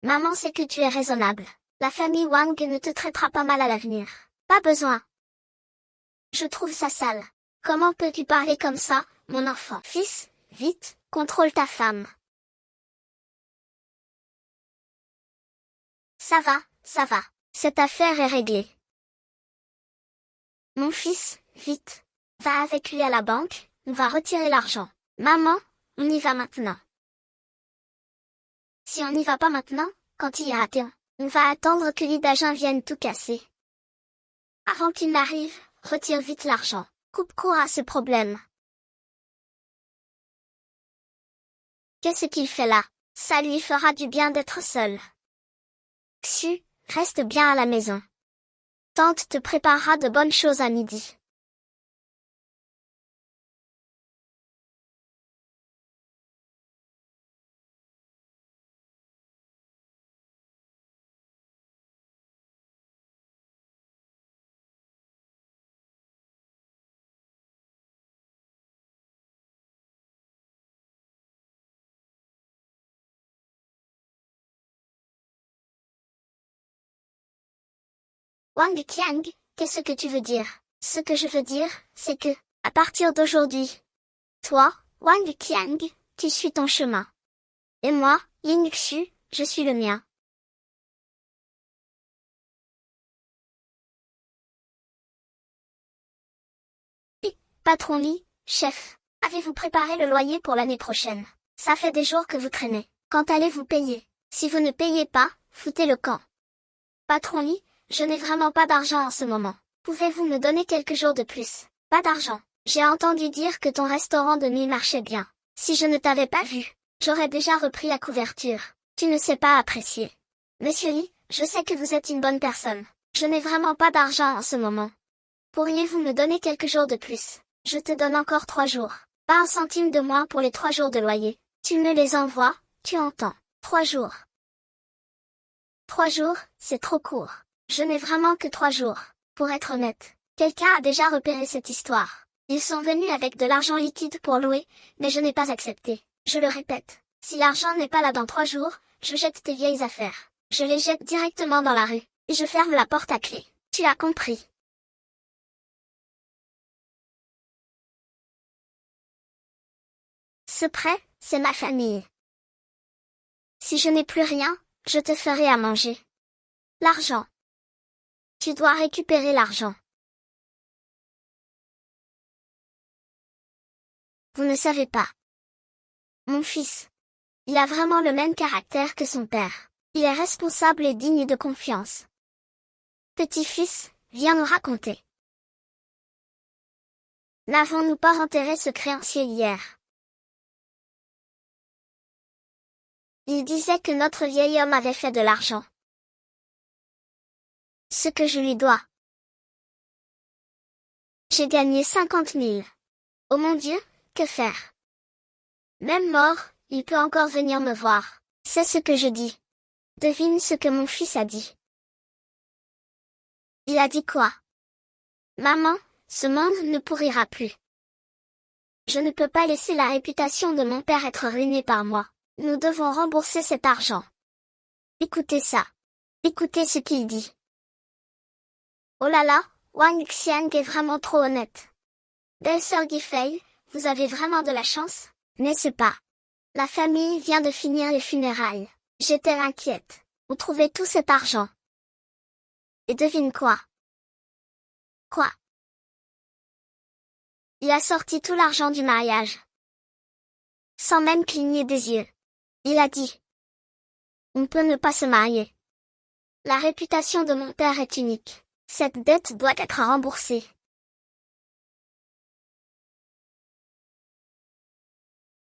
Maman sait que tu es raisonnable. La famille Wang ne te traitera pas mal à l'avenir. Pas besoin. Je trouve ça sale. Comment peux-tu parler comme ça, mon enfant? Fils, vite, contrôle ta femme. Ça va, ça va. Cette affaire est réglée. Mon fils, vite. Va avec lui à la banque, on va retirer l'argent. Maman, on y va maintenant. Si on n'y va pas maintenant, quand il y a atteint, on va attendre que l'hydagin vienne tout casser. Avant qu'il n'arrive, retire vite l'argent. Coupe court à ce problème. Qu'est-ce qu'il fait là? Ça lui fera du bien d'être seul. Xu, reste bien à la maison. Tante te préparera de bonnes choses à midi. Wang Qiang, qu'est-ce que tu veux dire? Ce que je veux dire, c'est que, à partir d'aujourd'hui, toi, Wang Qiang, tu suis ton chemin. Et moi, Ying Xu, je suis le mien. Patron Li, chef, avez-vous préparé le loyer pour l'année prochaine? Ça fait des jours que vous traînez. Quand allez-vous payer? Si vous ne payez pas, foutez le camp. Patron Li, je n'ai vraiment pas d'argent en ce moment. Pouvez-vous me donner quelques jours de plus? Pas d'argent. J'ai entendu dire que ton restaurant de nuit marchait bien. Si je ne t'avais pas vu, j'aurais déjà repris la couverture. Tu ne sais pas apprécier. Monsieur Li, je sais que vous êtes une bonne personne. Je n'ai vraiment pas d'argent en ce moment. Pourriez-vous me donner quelques jours de plus? Je te donne encore 3 jours. Pas un centime de moins pour les 3 jours de loyer. Tu me les envoies, tu entends. 3 jours. 3 jours, c'est trop court. Je n'ai vraiment que 3 jours. Pour être honnête, quelqu'un a déjà repéré cette histoire. Ils sont venus avec de l'argent liquide pour louer, mais je n'ai pas accepté. Je le répète, si l'argent n'est pas là dans 3 jours, je jette tes vieilles affaires. Je les jette directement dans la rue, et je ferme la porte à clé. Tu as compris. Ce prêt, c'est ma famille. Si je n'ai plus rien, je te ferai à manger. L'argent. Tu dois récupérer l'argent. Vous ne savez pas. Mon fils. Il a vraiment le même caractère que son père. Il est responsable et digne de confiance. Petit-fils, viens nous raconter. N'avons-nous pas enterré ce créancier hier? Il disait que notre vieil homme avait fait de l'argent. Ce que je lui dois. J'ai gagné 50 000. Oh mon Dieu, que faire? Même mort, il peut encore venir me voir. C'est ce que je dis. Devine ce que mon fils a dit. Il a dit quoi? Maman, ce monde ne pourrira plus. Je ne peux pas laisser la réputation de mon père être ruinée par moi. Nous devons rembourser cet argent. Écoutez ça. Écoutez ce qu'il dit. Oh là là, Wang Xiang est vraiment trop honnête. Belle-sœur Guifei, vous avez vraiment de la chance, n'est-ce pas? La famille vient de finir les funérailles. J'étais inquiète. Où trouvez tout cet argent? Et devine quoi? Quoi? Il a sorti tout l'argent du mariage. Sans même cligner des yeux. Il a dit. On peut ne pas se marier. La réputation de mon père est unique. Cette dette doit être remboursée.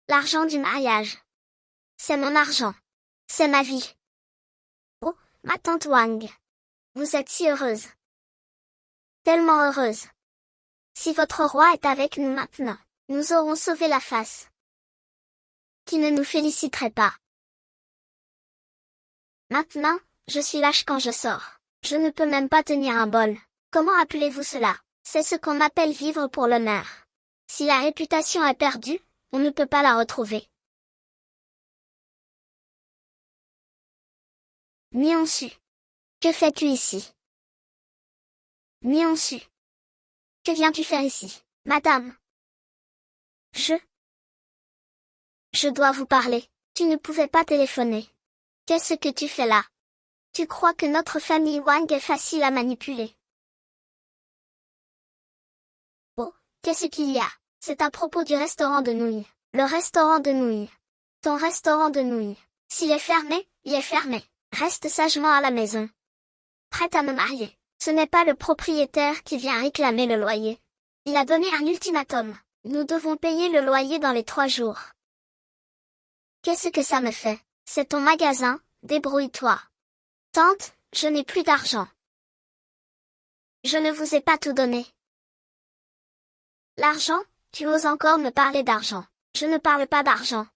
L'argent du mariage. C'est mon argent. C'est ma vie. Oh, ma tante Wang. Vous êtes si heureuse. Tellement heureuse. Si votre roi est avec nous maintenant, nous aurons sauvé la face. Qui ne nous féliciterait pas. Maintenant, je suis lâche quand je sors. Je ne peux même pas tenir un bol. Comment appelez-vous cela? C'est ce qu'on appelle vivre pour l'honneur. Si la réputation est perdue, on ne peut pas la retrouver. Miansu. Que fais-tu ici? Miansu. Que viens-tu faire ici, madame? Je dois vous parler. Tu ne pouvais pas téléphoner. Qu'est-ce que tu fais là? Tu crois que notre famille Wang est facile à manipuler? Oh, qu'est-ce qu'il y a? C'est à propos du restaurant de nouilles. Le restaurant de nouilles. Ton restaurant de nouilles. S'il est fermé, il est fermé. Reste sagement à la maison. Prête à me marier. Ce n'est pas le propriétaire qui vient réclamer le loyer. Il a donné un ultimatum. Nous devons payer le loyer dans les 3 jours. Qu'est-ce que ça me fait? C'est ton magasin, débrouille-toi. Tante, je n'ai plus d'argent. Je ne vous ai pas tout donné. L'argent? Tu oses encore me parler d'argent. Je ne parle pas d'argent.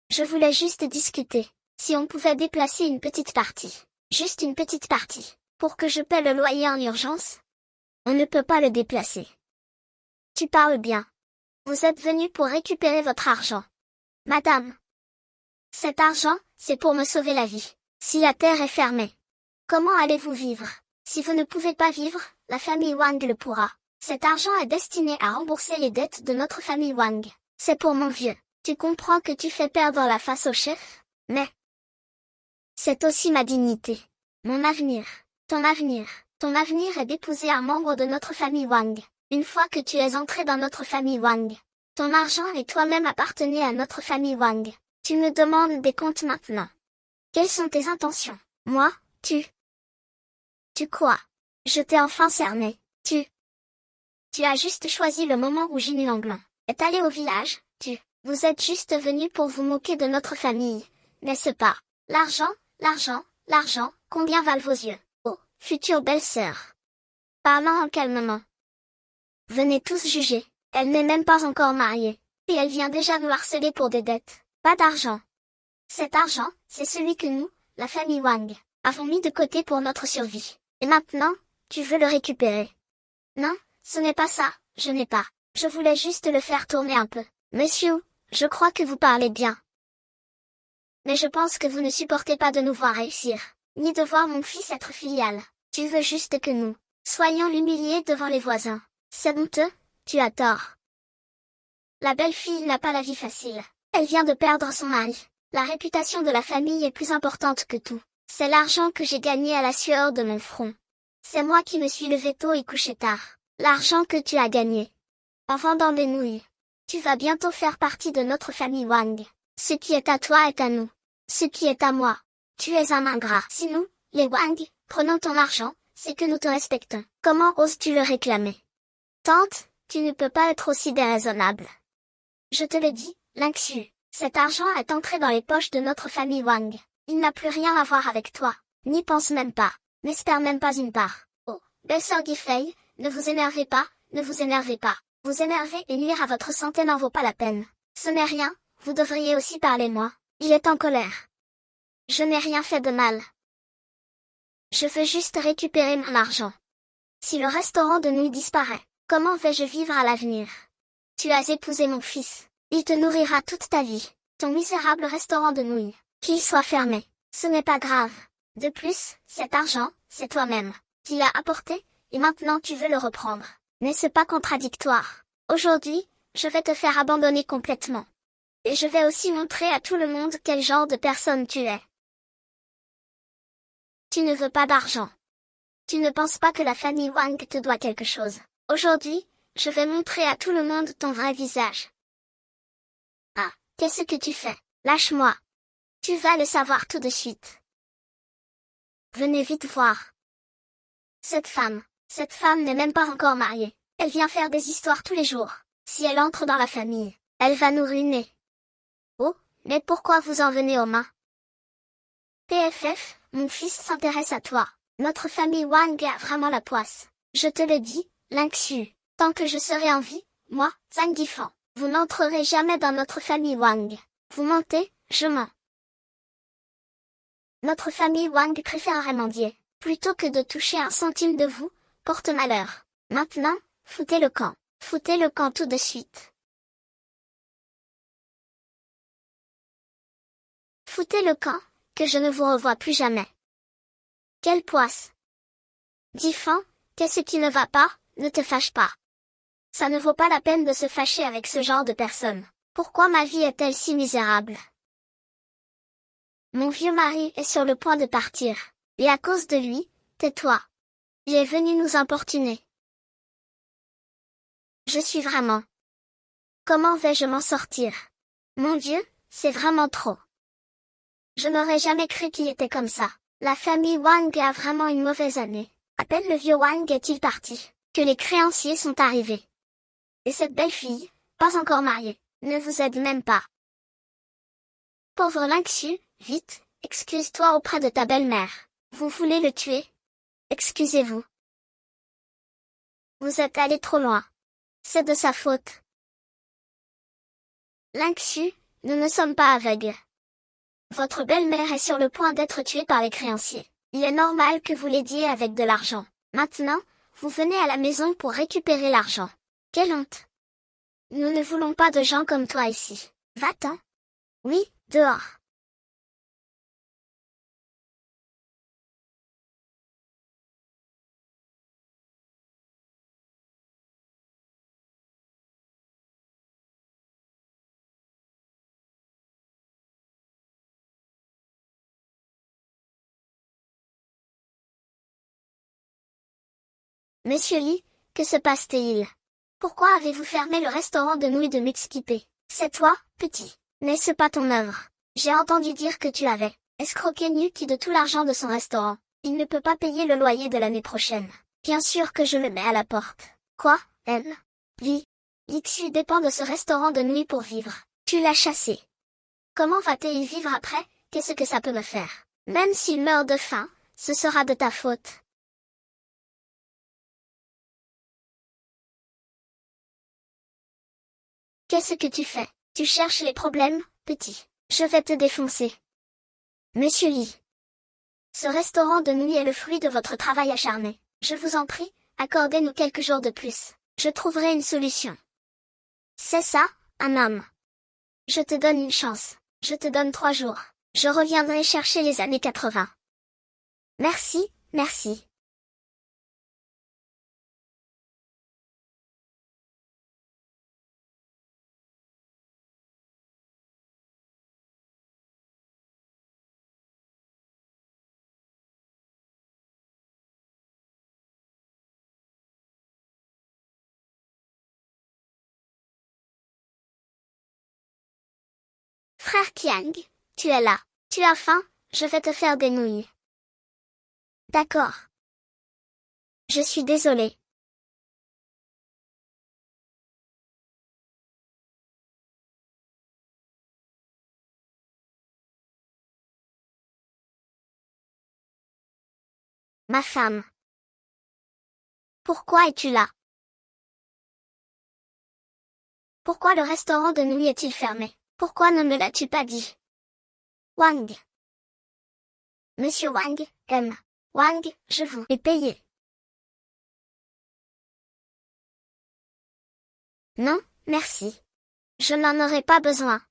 Je voulais juste discuter. Si on pouvait déplacer une petite partie. Juste une petite partie. Pour que je paie le loyer en urgence? On ne peut pas le déplacer. Tu parles bien. Vous êtes venu pour récupérer votre argent. Madame. Cet argent, c'est pour me sauver la vie. Si la terre est fermée. Comment allez-vous vivre? Si vous ne pouvez pas vivre, la famille Wang le pourra. Cet argent est destiné à rembourser les dettes de notre famille Wang. C'est pour mon vieux. Tu comprends que tu fais perdre la face au chef? Mais c'est aussi ma dignité. Mon avenir. Ton avenir. Ton avenir est d'épouser un membre de notre famille Wang. Une fois que tu es entré dans notre famille Wang. Ton argent et toi-même appartenaient à notre famille Wang. Tu me demandes des comptes maintenant. Quelles sont tes intentions? Moi, tu quoi? Je t'ai enfin cerné. Tu as juste choisi le moment où Jimmy Langlin est allé au village. Vous êtes juste venu pour vous moquer de notre famille. N'est-ce pas? L'argent, l'argent, l'argent, combien valent vos yeux? Oh, future belle-sœur. Parlant calmement. Venez tous juger. Elle n'est même pas encore mariée. Et elle vient déjà nous harceler pour des dettes. Pas d'argent. Cet argent, c'est celui que nous, la famille Wang, avons mis de côté pour notre survie. Et maintenant, tu veux le récupérer? Non, ce n'est pas ça, je n'ai pas. Je voulais juste le faire tourner un peu. Monsieur, je crois que vous parlez bien. Mais je pense que vous ne supportez pas de nous voir réussir, ni de voir mon fils être filial. Tu veux juste que nous soyons l'humilier devant les voisins. C'est honteux, tu as tort. La belle-fille n'a pas la vie facile. Elle vient de perdre son mari. La réputation de la famille est plus importante que tout. C'est l'argent que j'ai gagné à la sueur de mon front. C'est moi qui me suis levé tôt et couché tard. L'argent que tu as gagné. En vendant des nouilles. Tu vas bientôt faire partie de notre famille Wang. Ce qui est à toi est à nous. Ce qui est à moi. Tu es un ingrat. Si nous, les Wang, prenons ton argent, c'est que nous te respectons. Comment oses-tu le réclamer? Tante, tu ne peux pas être aussi déraisonnable. Je te le dis, Lingxu, cet argent est entré dans les poches de notre famille Wang. Il n'a plus rien à voir avec toi. N'y pense même pas. N'espère même pas une part. Oh, belle-sœur Guifei, ne vous énervez pas, ne vous énervez pas. Vous énerver et nuire à votre santé n'en vaut pas la peine. Ce n'est rien, vous devriez aussi parler moi. Il est en colère. Je n'ai rien fait de mal. Je veux juste récupérer mon argent. Si le restaurant de nuit disparaît, comment vais-je vivre à l'avenir? Tu as épousé mon fils. Il te nourrira toute ta vie. Ton misérable restaurant de nouilles. Qu'il soit fermé. Ce n'est pas grave. De plus, cet argent, c'est toi-même qui l'as apporté, et maintenant tu veux le reprendre. N'est-ce pas contradictoire? Aujourd'hui, je vais te faire abandonner complètement. Et je vais aussi montrer à tout le monde quel genre de personne tu es. Tu ne veux pas d'argent. Tu ne penses pas que la famille Wang te doit quelque chose. Aujourd'hui, je vais montrer à tout le monde ton vrai visage. Ah, qu'est-ce que tu fais? Lâche-moi. Tu vas le savoir tout de suite. Venez vite voir. Cette femme n'est même pas encore mariée. Elle vient faire des histoires tous les jours. Si elle entre dans la famille, elle va nous ruiner. Oh, mais pourquoi vous en venez aux mains? PFF, mon fils s'intéresse à toi. Notre famille Wang a vraiment la poisse. Je te le dis, Lingxu. Tant que je serai en vie, moi, Zhang Yifan, vous n'entrerez jamais dans notre famille Wang. Vous mentez, je mens. Notre famille Wang préférerait mendier, plutôt que de toucher un centime de vous, porte malheur. Maintenant, foutez le camp. Foutez le camp tout de suite. Foutez le camp, que je ne vous revoie plus jamais. Quelle poisse! Yifan, qu'est-ce qui ne va pas? Ne te fâche pas. Ça ne vaut pas la peine de se fâcher avec ce genre de personne. Pourquoi ma vie est-elle si misérable? Mon vieux mari est sur le point de partir. Et à cause de lui, tais-toi. Il est venu nous importuner. Je suis vraiment. Comment vais-je m'en sortir? Mon Dieu, c'est vraiment trop. Je n'aurais jamais cru qu'il était comme ça. La famille Wang a vraiment une mauvaise année. À peine le vieux Wang est-il parti, que les créanciers sont arrivés. Et cette belle fille, pas encore mariée, ne vous aide même pas. Pauvre Lingxu, vite, excuse-toi auprès de ta belle-mère. Vous voulez le tuer? Excusez-vous. Vous êtes allé trop loin. C'est de sa faute. Lingxu, nous ne sommes pas aveugles. Votre belle-mère est sur le point d'être tuée par les créanciers. Il est normal que vous l'aidiez avec de l'argent. Maintenant, vous venez à la maison pour récupérer l'argent. Quelle honte! Nous ne voulons pas de gens comme toi ici. Va-t'en. Oui, dehors. Monsieur Li, que se passe-t-il? Pourquoi avez-vous fermé le restaurant de nouilles de Mixquipé? C'est toi, petit. N'est-ce pas ton œuvre? J'ai entendu dire que tu avais escroqué Nuki de tout l'argent de son restaurant. Il ne peut pas payer le loyer de l'année prochaine. Bien sûr que je le mets à la porte. Quoi, elle? Oui. Lixu dépend de ce restaurant de nuit pour vivre. Tu l'as chassé. Comment va-t-il y vivre après? Qu'est-ce que ça peut me faire? Même s'il meurt de faim, ce sera de ta faute. Qu'est-ce que tu fais? Tu cherches les problèmes, petit. Je vais te défoncer. Monsieur Yi. Ce restaurant de nuit est le fruit de votre travail acharné. Je vous en prie, accordez-nous quelques jours de plus. Je trouverai une solution. C'est ça, un homme. Je te donne une chance. Je te donne 3 jours. Je reviendrai chercher les années 80. Merci, merci. Frère Kiang, tu es là. Tu as faim? Je vais te faire des nouilles. D'accord. Je suis désolé. Ma femme. Pourquoi es-tu là? Pourquoi le restaurant de nuit est-il fermé? Pourquoi ne me l'as-tu pas dit? Wang. Monsieur Wang, M. Wang, je vous ai payé. Non, merci. Je n'en aurai pas besoin.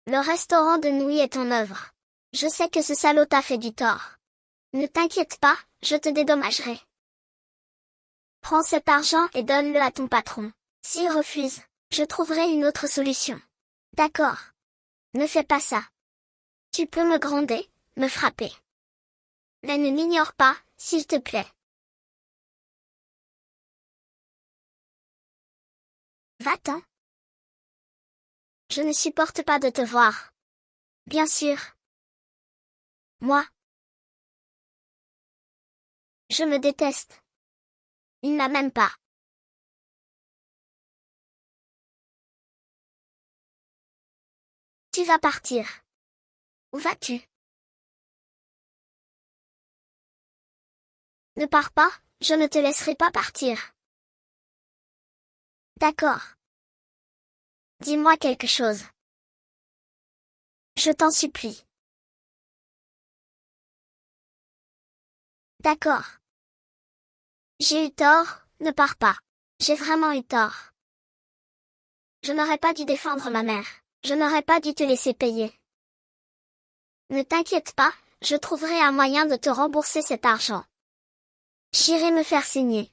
Le restaurant de nuit est ton œuvre. Je sais que ce salaud t'a fait du tort. Ne t'inquiète pas, je te dédommagerai. Prends cet argent et donne-le à ton patron. S'il refuse, je trouverai une autre solution. D'accord. Ne fais pas ça. Tu peux me gronder, me frapper. Mais ne m'ignore pas, s'il te plaît. Va-t'en. Je ne supporte pas de te voir. Bien sûr. Moi. Je me déteste. Il n'a même pas. Tu vas partir. Où vas-tu? Ne pars pas, je ne te laisserai pas partir. D'accord. Dis-moi quelque chose. Je t'en supplie. D'accord. J'ai eu tort, ne pars pas. J'ai vraiment eu tort. Je n'aurais pas dû défendre ma mère. Je n'aurais pas dû te laisser payer. Ne t'inquiète pas, je trouverai un moyen de te rembourser cet argent. J'irai me faire signer.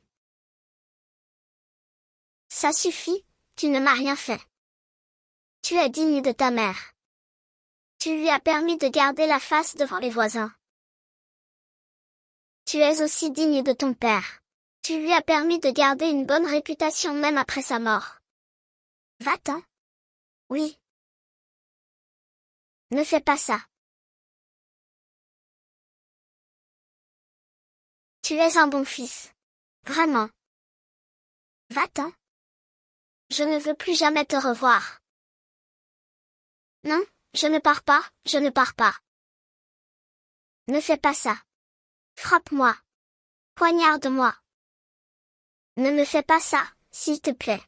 Ça suffit, tu ne m'as rien fait. Tu es digne de ta mère. Tu lui as permis de garder la face devant les voisins. Tu es aussi digne de ton père. Tu lui as permis de garder une bonne réputation même après sa mort. Va-t'en. Oui. Ne fais pas ça. Tu es un bon fils. Vraiment. Va-t'en. Je ne veux plus jamais te revoir. Non, je ne pars pas, je ne pars pas. Ne fais pas ça. Frappe-moi. Poignarde-moi. Ne me fais pas ça, s'il te plaît.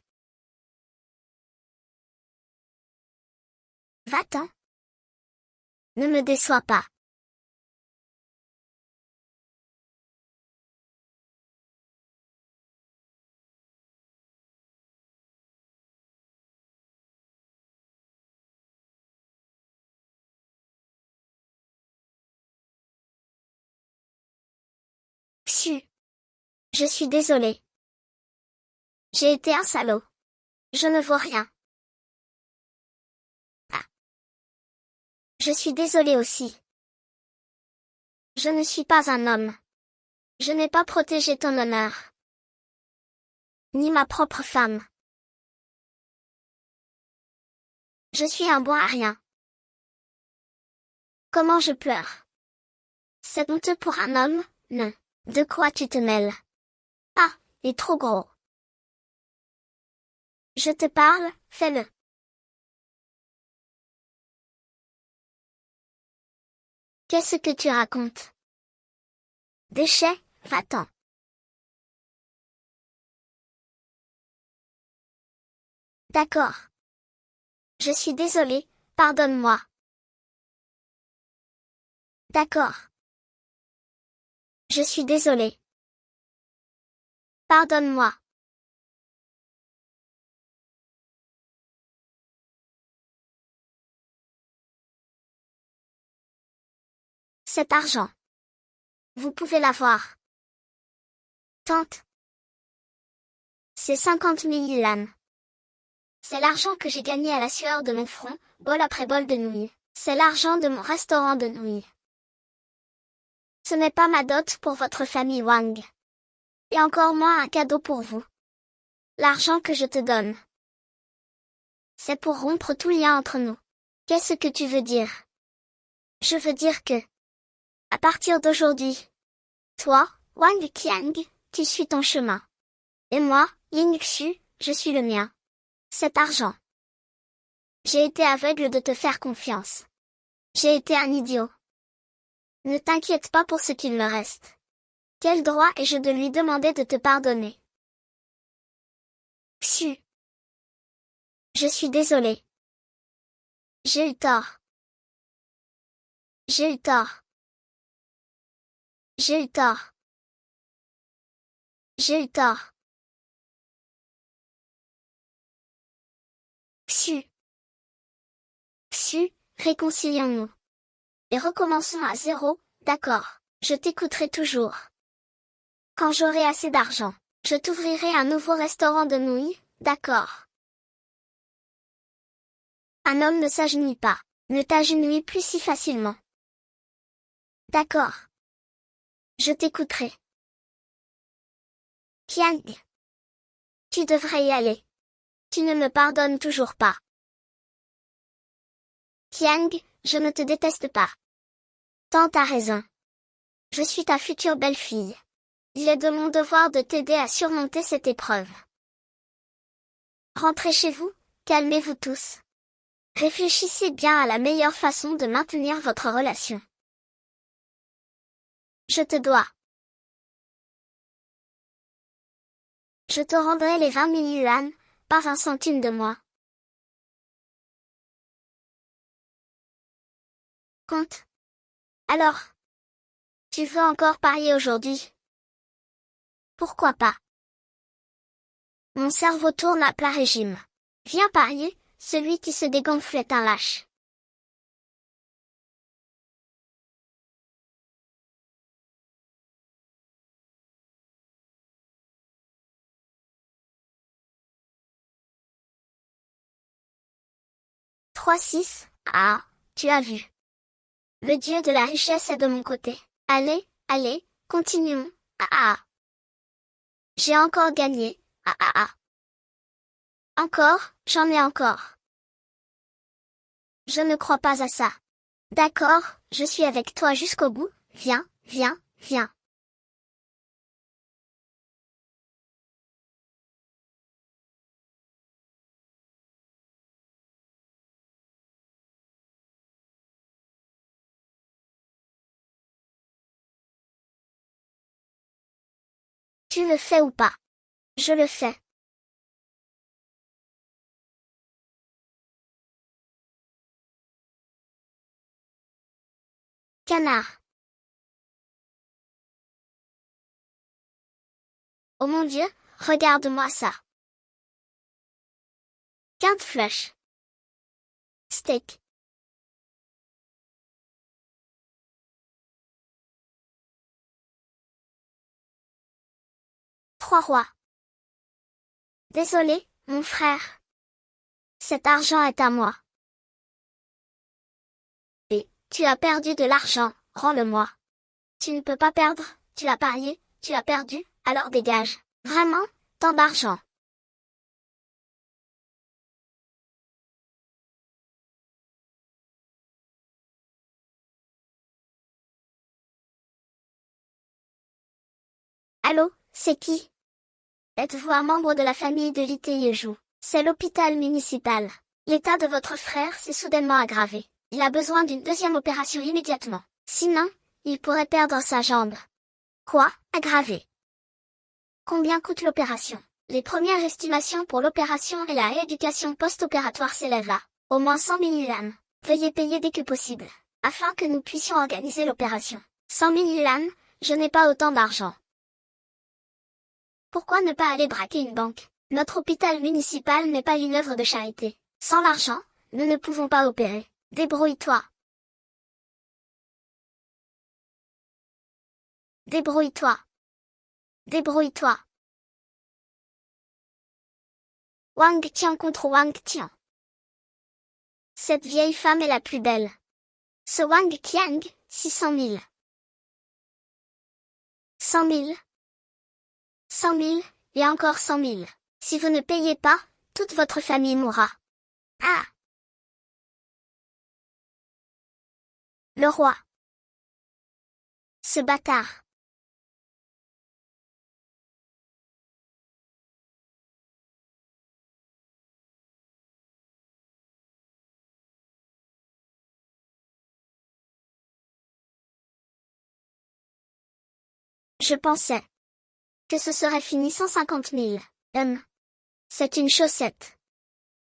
Va-t'en. Ne me déçois pas. Pfiou. Je suis désolé. J'ai été un salaud. Je ne vaux rien. Ah. Je suis désolé aussi. Je ne suis pas un homme. Je n'ai pas protégé ton honneur. Ni ma propre femme. Je suis un bon à rien. Comment je pleure. C'est honteux pour un homme, non. De quoi tu te mêles? Ah, il est trop gros. Je te parle, fais-le. Qu'est-ce que tu racontes? Déchet, va-t'en. D'accord. Je suis désolé, pardonne-moi. D'accord. Je suis désolé. Pardonne-moi. Cet argent. Vous pouvez l'avoir. Tante. C'est 50 000 yuan. C'est l'argent que j'ai gagné à la sueur de mon front, bol après bol de nouilles. C'est l'argent de mon restaurant de nouilles. Ce n'est pas ma dot pour votre famille Wang. Et encore moins un cadeau pour vous. L'argent que je te donne. C'est pour rompre tout lien entre nous. Qu'est-ce que tu veux dire? Je veux dire que, à partir d'aujourd'hui, toi, Wang Qiang, tu suis ton chemin. Et moi, Ying Xu, je suis le mien. Cet argent. J'ai été aveugle de te faire confiance. J'ai été un idiot. Ne t'inquiète pas pour ce qu'il me reste. Quel droit ai-je de lui demander de te pardonner? Pfiou. Je suis désolé. J'ai eu tort. J'ai eu tort. J'ai eu tort. J'ai eu tort. Pfiou. Pfiou, réconcilions-nous. Et recommençons à zéro, d'accord, je t'écouterai toujours. Quand j'aurai assez d'argent, je t'ouvrirai un nouveau restaurant de nouilles, d'accord. Un homme ne s'agenouille pas, ne t'agenouille plus si facilement. D'accord. Je t'écouterai. Qiang. Tu devrais y aller. Tu ne me pardonnes toujours pas. Qiang, je ne te déteste pas. Tante a raison. Je suis ta future belle-fille. Il est de mon devoir de t'aider à surmonter cette épreuve. Rentrez chez vous, calmez-vous tous. Réfléchissez bien à la meilleure façon de maintenir votre relation. Je te dois. Je te rendrai les 20 000 yuan, pas un centime de moi. Compte. Alors, tu veux encore parier aujourd'hui? Pourquoi pas? Mon cerveau tourne à plat régime. Viens parier, celui qui se dégonfle est un lâche. Trois six. Ah, tu as vu. Le dieu de la richesse est de mon côté. Allez, allez, continuons. Ah ah. J'ai encore gagné. Ah ah ah. Encore, j'en ai encore. Je ne crois pas à ça. D'accord, je suis avec toi jusqu'au bout, viens, viens, viens. Tu le fais ou pas? Je le fais. Canard. Oh mon Dieu, regarde-moi ça. Quinte flèche. Steak. Trois rois. Désolé, mon frère. Cet argent est à moi. Et, tu as perdu de l'argent, rends-le-moi. Tu ne peux pas perdre, tu as parié, tu as perdu, alors dégage. Vraiment, tant d'argent. Allô, c'est qui? Êtes-vous un membre de la famille de l'ITIEJOU? C'est l'hôpital municipal. L'état de votre frère s'est soudainement aggravé. Il a besoin d'une deuxième opération immédiatement. Sinon, il pourrait perdre sa jambe. Quoi? Aggravé? Combien coûte l'opération? Les premières estimations pour l'opération et la rééducation post-opératoire s'élèvent à au moins 100 000 yuan. Veuillez payer dès que possible, afin que nous puissions organiser l'opération. 100 000 yuan, je n'ai pas autant d'argent. Pourquoi ne pas aller braquer une banque? Notre hôpital municipal n'est pas une œuvre de charité. Sans l'argent, nous ne pouvons pas opérer. Débrouille-toi. Débrouille-toi. Débrouille-toi. Wang Tian contre Wang Tian. Cette vieille femme est la plus belle. Ce Wang Qiang, 600 000. 100 000. 100 000, et encore 100 000. Si vous ne payez pas, toute votre famille mourra. Ah! Le roi. Ce bâtard. Je pensais que ce serait fini 150 000. C'est une chaussette.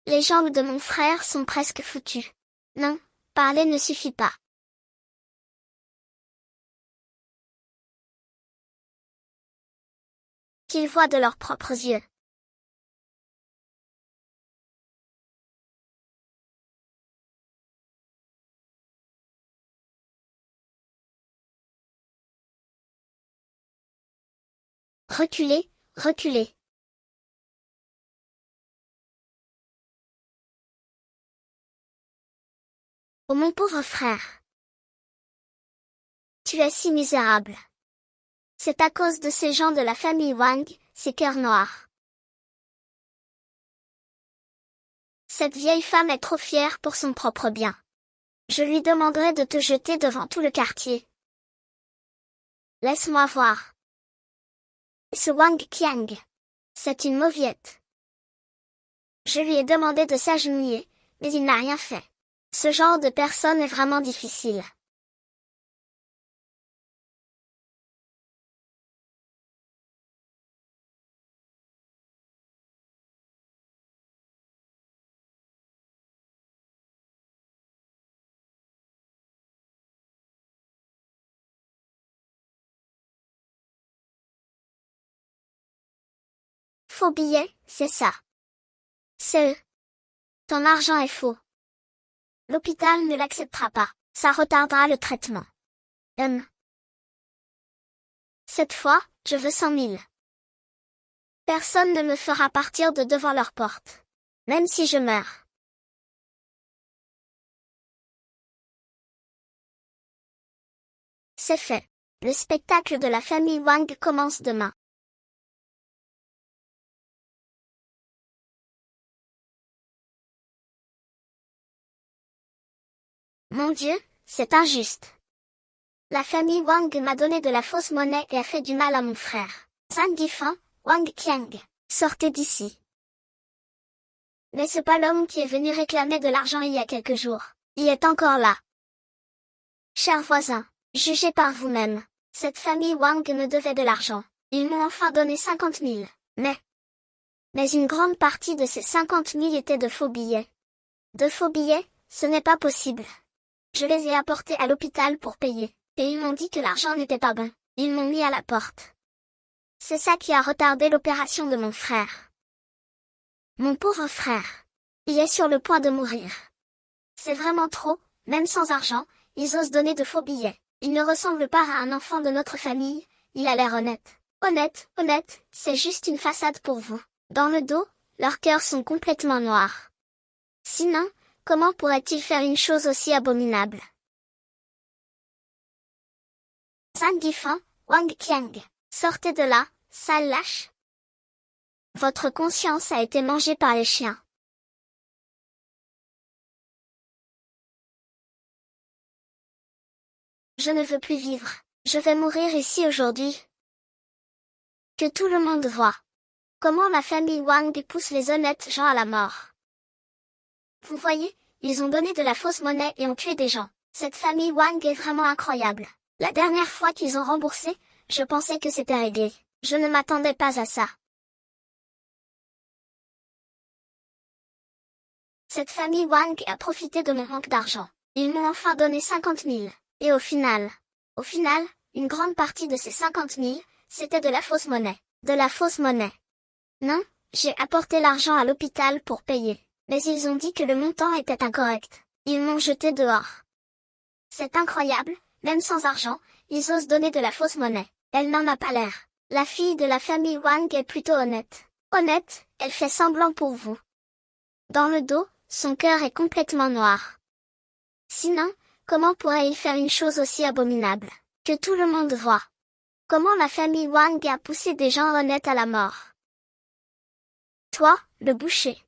Les jambes de mon frère sont presque foutues. Non, parler ne suffit pas. Qu'ils voient de leurs propres yeux. Reculez, reculez. Oh mon pauvre frère. Tu es si misérable. C'est à cause de ces gens de la famille Wang, ces cœurs noirs. Cette vieille femme est trop fière pour son propre bien. Je lui demanderai de te jeter devant tout le quartier. Laisse-moi voir. Ce Wang Qiang. C'est une mauviette. Je lui ai demandé de s'agenouiller, mais il n'a rien fait. Ce genre de personne est vraiment difficile. Faux billet, c'est ça. C'est eux. Ton argent est faux. L'hôpital ne l'acceptera pas. Ça retardera le traitement. Cette fois, je veux 100 000. Personne ne me fera partir de devant leur porte. Même si je meurs. C'est fait. Le spectacle de la famille Wang commence demain. Mon Dieu, c'est injuste. La famille Wang m'a donné de la fausse monnaie et a fait du mal à mon frère. Zhang Yifan, Wang Qiang, sortez d'ici. Mais c'est pas l'homme qui est venu réclamer de l'argent il y a quelques jours. Il est encore là. Chers voisins, jugez par vous-même. Cette famille Wang me devait de l'argent. Ils m'ont enfin donné 50 000. Mais une grande partie de ces 50 000 étaient de faux billets. De faux billets, ce n'est pas possible. Je les ai apportés à l'hôpital pour payer. Et ils m'ont dit que l'argent n'était pas bon. Ils m'ont mis à la porte. C'est ça qui a retardé l'opération de mon frère. Mon pauvre frère. Il est sur le point de mourir. C'est vraiment trop, même sans argent, ils osent donner de faux billets. Il ne ressemble pas à un enfant de notre famille, il a l'air honnête. Honnête, c'est juste une façade pour vous. Dans le dos, leurs cœurs sont complètement noirs. Sinon, comment pourrait-il faire une chose aussi abominable? Zhang Yifan, Wang Qiang, sortez de là, sale lâche. Votre conscience a été mangée par les chiens. Je ne veux plus vivre. Je vais mourir ici aujourd'hui. Que tout le monde voie. Comment la famille Wang pousse les honnêtes gens à la mort. Vous voyez, ils ont donné de la fausse monnaie et ont tué des gens. Cette famille Wang est vraiment incroyable. La dernière fois qu'ils ont remboursé, je pensais que c'était réglé. Je ne m'attendais pas à ça. Cette famille Wang a profité de mon manque d'argent. Ils m'ont enfin donné 50 000. Et au final, une grande partie de ces 50 000, c'était de la fausse monnaie. De la fausse monnaie. Non, j'ai apporté l'argent à l'hôpital pour payer. Mais ils ont dit que le montant était incorrect. Ils m'ont jeté dehors. C'est incroyable, même sans argent, ils osent donner de la fausse monnaie. Elle n'en a pas l'air. La fille de la famille Wang est plutôt honnête. Honnête, elle fait semblant pour vous. Dans le dos, son cœur est complètement noir. Sinon, comment pourrait-il faire une chose aussi abominable? Que tout le monde voit. Comment la famille Wang a poussé des gens honnêtes à la mort? Toi, le boucher.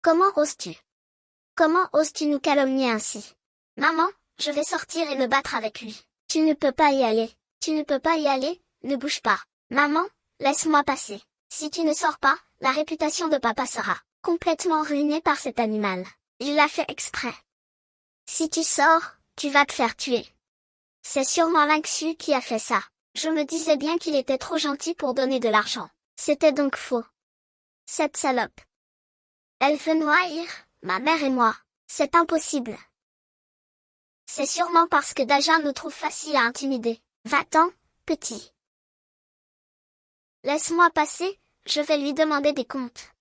Comment oses-tu? Comment oses-tu nous calomnier ainsi? Maman, je vais sortir et me battre avec lui. Tu ne peux pas y aller. Tu ne peux pas y aller, ne bouge pas. Maman, laisse-moi passer. Si tu ne sors pas, la réputation de papa sera complètement ruinée par cet animal. Il l'a fait exprès. Si tu sors, tu vas te faire tuer. C'est sûrement Lingxu qui a fait ça. Je me disais bien qu'il était trop gentil pour donner de l'argent. C'était donc faux. Cette salope. Elle veut nous haïr, ma mère et moi. C'est impossible. C'est sûrement parce que Daja nous trouve facile à intimider. Va-t'en, petit. Laisse-moi passer, je vais lui demander des comptes.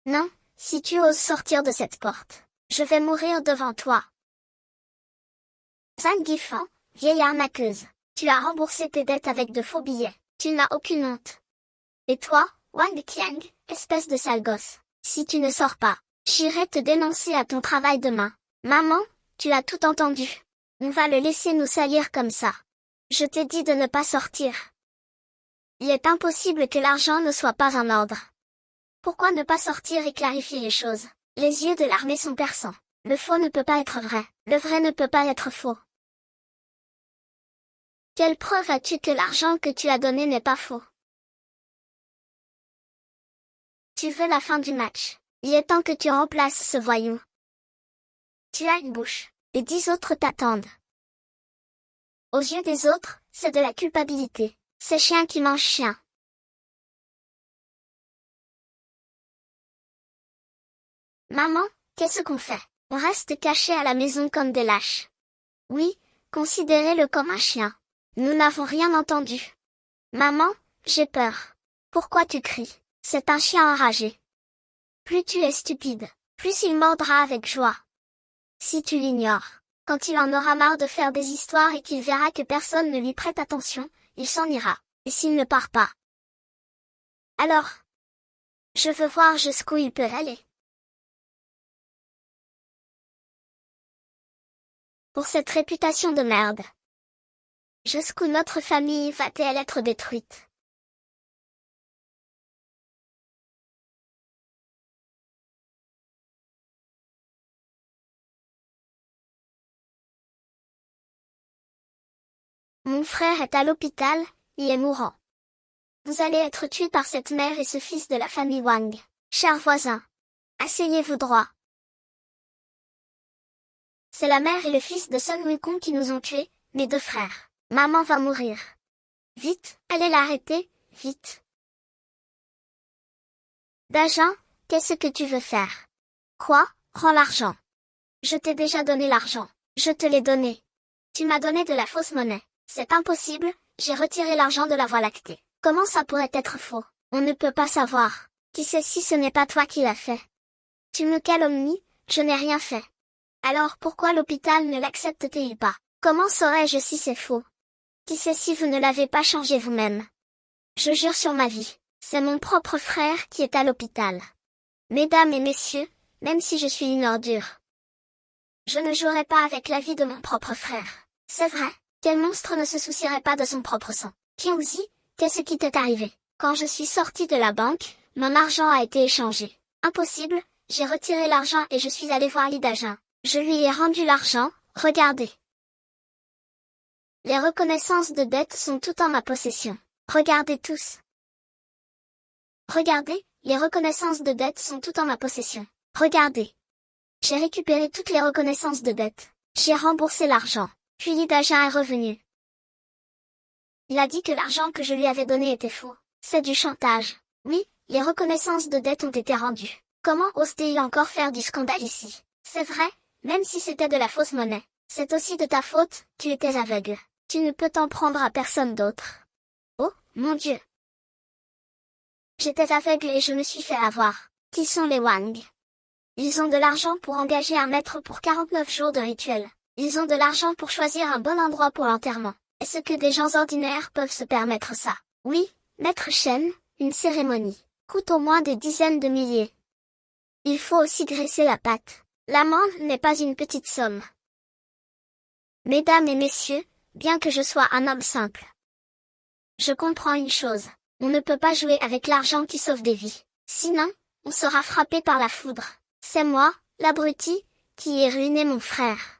Non, si tu oses sortir de cette porte, je vais mourir devant toi. Zhang Yifan, vieille arnaqueuse. Tu as remboursé tes dettes avec de faux billets. Tu n'as aucune honte. Et toi, Wang Qiang, espèce de sale gosse. Si tu ne sors pas, j'irai te dénoncer à ton travail demain. Maman, tu as tout entendu. On va le laisser nous salir comme ça. Je t'ai dit de ne pas sortir. Il est impossible que l'argent ne soit pas un ordre. Pourquoi ne pas sortir et clarifier les choses? Les yeux de l'armée sont perçants. Le faux ne peut pas être vrai. Le vrai ne peut pas être faux. Quelle preuve as-tu que l'argent que tu as donné n'est pas faux? Tu veux la fin du match. Il est temps que tu remplaces ce voyou. Tu as une bouche. Les 10 autres t'attendent. Aux yeux des autres, c'est de la culpabilité. C'est chien qui mange chien. Maman, qu'est-ce qu'on fait? On reste caché à la maison comme des lâches. Oui, considérez-le comme un chien. Nous n'avons rien entendu. Maman, j'ai peur. Pourquoi tu cries? C'est un chien enragé. Plus tu es stupide, plus il mordra avec joie. Si tu l'ignores, quand il en aura marre de faire des histoires et qu'il verra que personne ne lui prête attention, il s'en ira. Et s'il ne part pas? Alors, je veux voir jusqu'où il peut aller. Pour cette réputation de merde. Jusqu'où notre famille va-t-elle être détruite? Mon frère est à l'hôpital, il est mourant. Vous allez être tué par cette mère et ce fils de la famille Wang. Chers voisins, asseyez-vous droit. C'est la mère et le fils de Sun Wukong qui nous ont tués, mes deux frères. Maman va mourir. Vite, allez l'arrêter, vite. Dajan, qu'est-ce que tu veux faire? Quoi? Rends l'argent. Je t'ai déjà donné l'argent. Je te l'ai donné. Tu m'as donné de la fausse monnaie. C'est impossible, j'ai retiré l'argent de la Voie lactée. Comment ça pourrait être faux? On ne peut pas savoir. Qui sait si ce n'est pas toi qui l'as fait? Tu me calomnies, je n'ai rien fait. Alors pourquoi l'hôpital ne l'accepte-t-il pas? Comment saurais-je si c'est faux? Qui sait si vous ne l'avez pas changé vous-même? Je jure sur ma vie, c'est mon propre frère qui est à l'hôpital. Mesdames et messieurs, même si je suis une ordure, je ne jouerai pas avec la vie de mon propre frère. C'est vrai, quel monstre ne se soucierait pas de son propre sang? Qiangzi, qu'est-ce qui t'est arrivé? Quand je suis sortie de la banque, mon argent a été échangé. Impossible, j'ai retiré l'argent et je suis allée voir Li Dajun. Je lui ai rendu l'argent, regardez. Les reconnaissances de dette sont toutes en ma possession. Regardez tous. Regardez, les reconnaissances de dette sont toutes en ma possession. Regardez. J'ai récupéré toutes les reconnaissances de dette. J'ai remboursé l'argent. Puis Li Dajun est revenu. Il a dit que l'argent que je lui avais donné était faux. C'est du chantage. Oui, les reconnaissances de dette ont été rendues. Comment ose-t-il encore faire du scandale ici? C'est vrai, même si c'était de la fausse monnaie. C'est aussi de ta faute, tu étais aveugle. Tu ne peux t'en prendre à personne d'autre. Oh, mon Dieu! J'étais aveugle et je me suis fait avoir. Qui sont les Wang? Ils ont de l'argent pour engager un maître pour 49 jours de rituel. Ils ont de l'argent pour choisir un bon endroit pour l'enterrement. Est-ce que des gens ordinaires peuvent se permettre ça? Oui, Maître Shen, une cérémonie coûte au moins des dizaines de milliers. Il faut aussi graisser la pâte. L'amende n'est pas une petite somme. Mesdames et messieurs, bien que je sois un homme simple, je comprends une chose. On ne peut pas jouer avec l'argent qui sauve des vies. Sinon, on sera frappé par la foudre. C'est moi, l'abruti, qui ai ruiné mon frère.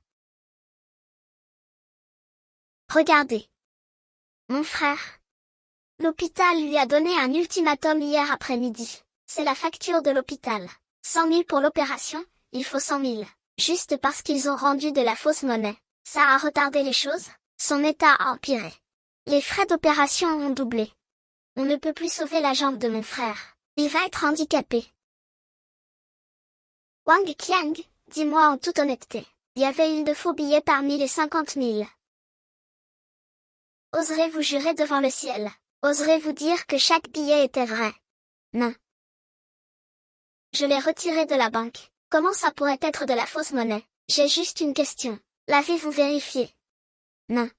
Regardez. Mon frère. L'hôpital lui a donné un ultimatum hier après-midi. C'est la facture de l'hôpital. 100 000 pour l'opération, il faut 100 000. Juste parce qu'ils ont rendu de la fausse monnaie. Ça a retardé les choses, son état a empiré. Les frais d'opération ont doublé. On ne peut plus sauver la jambe de mon frère. Il va être handicapé. Wang Qiang, dis-moi en toute honnêteté, y avait-il de faux billets parmi les 50 000? Oserez-vous jurer devant le ciel? Oserez-vous dire que chaque billet était vrai? Non. Je l'ai retiré de la banque. Comment ça pourrait être de la fausse monnaie? J'ai juste une question. L'avez-vous vérifié? Non.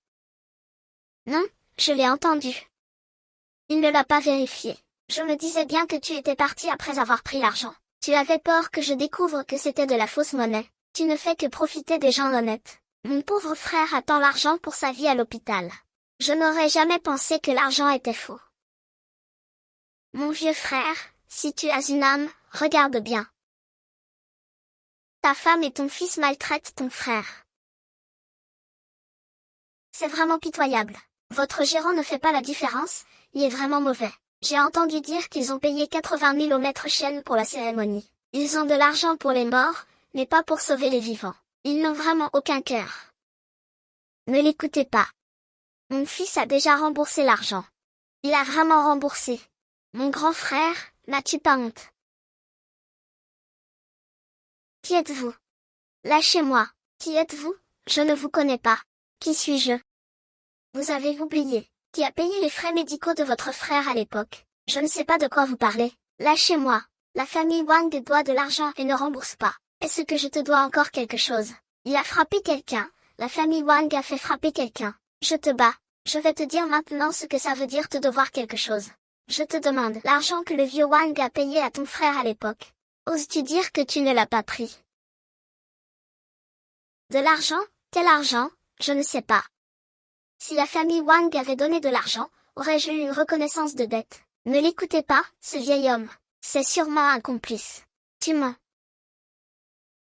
Non, je l'ai entendu. Il ne l'a pas vérifié. Je me disais bien que tu étais parti après avoir pris l'argent. Tu avais peur que je découvre que c'était de la fausse monnaie. Tu ne fais que profiter des gens honnêtes. Mon pauvre frère attend l'argent pour sa vie à l'hôpital. Je n'aurais jamais pensé que l'argent était faux. Mon vieux frère, si tu as une âme, regarde bien. Ta femme et ton fils maltraitent ton frère. C'est vraiment pitoyable. Votre gérant ne fait pas la différence, il est vraiment mauvais. J'ai entendu dire qu'ils ont payé 80 000 au maître Shen pour la cérémonie. Ils ont de l'argent pour les morts, mais pas pour sauver les vivants. Ils n'ont vraiment aucun cœur. Ne l'écoutez pas. Mon fils a déjà remboursé l'argent. Il a vraiment remboursé. Mon grand frère, n'as-tu pas honte? Qui êtes-vous? Lâchez-moi. Qui êtes-vous? Je ne vous connais pas. Qui suis-je? Vous avez oublié. Qui a payé les frais médicaux de votre frère à l'époque? Je ne sais pas de quoi vous parlez. Lâchez-moi. La famille Wang doit de l'argent et ne rembourse pas. Est-ce que je te dois encore quelque chose? Il a frappé quelqu'un. La famille Wang a fait frapper quelqu'un. Je te bats. Je vais te dire maintenant ce que ça veut dire te devoir quelque chose. Je te demande l'argent que le vieux Wang a payé à ton frère à l'époque. Oses-tu dire que tu ne l'as pas pris? De l'argent? Quel argent? Je ne sais pas. Si la famille Wang avait donné de l'argent, aurais-je eu une reconnaissance de dette? Ne l'écoutez pas, ce vieil homme. C'est sûrement un complice. Tu mens.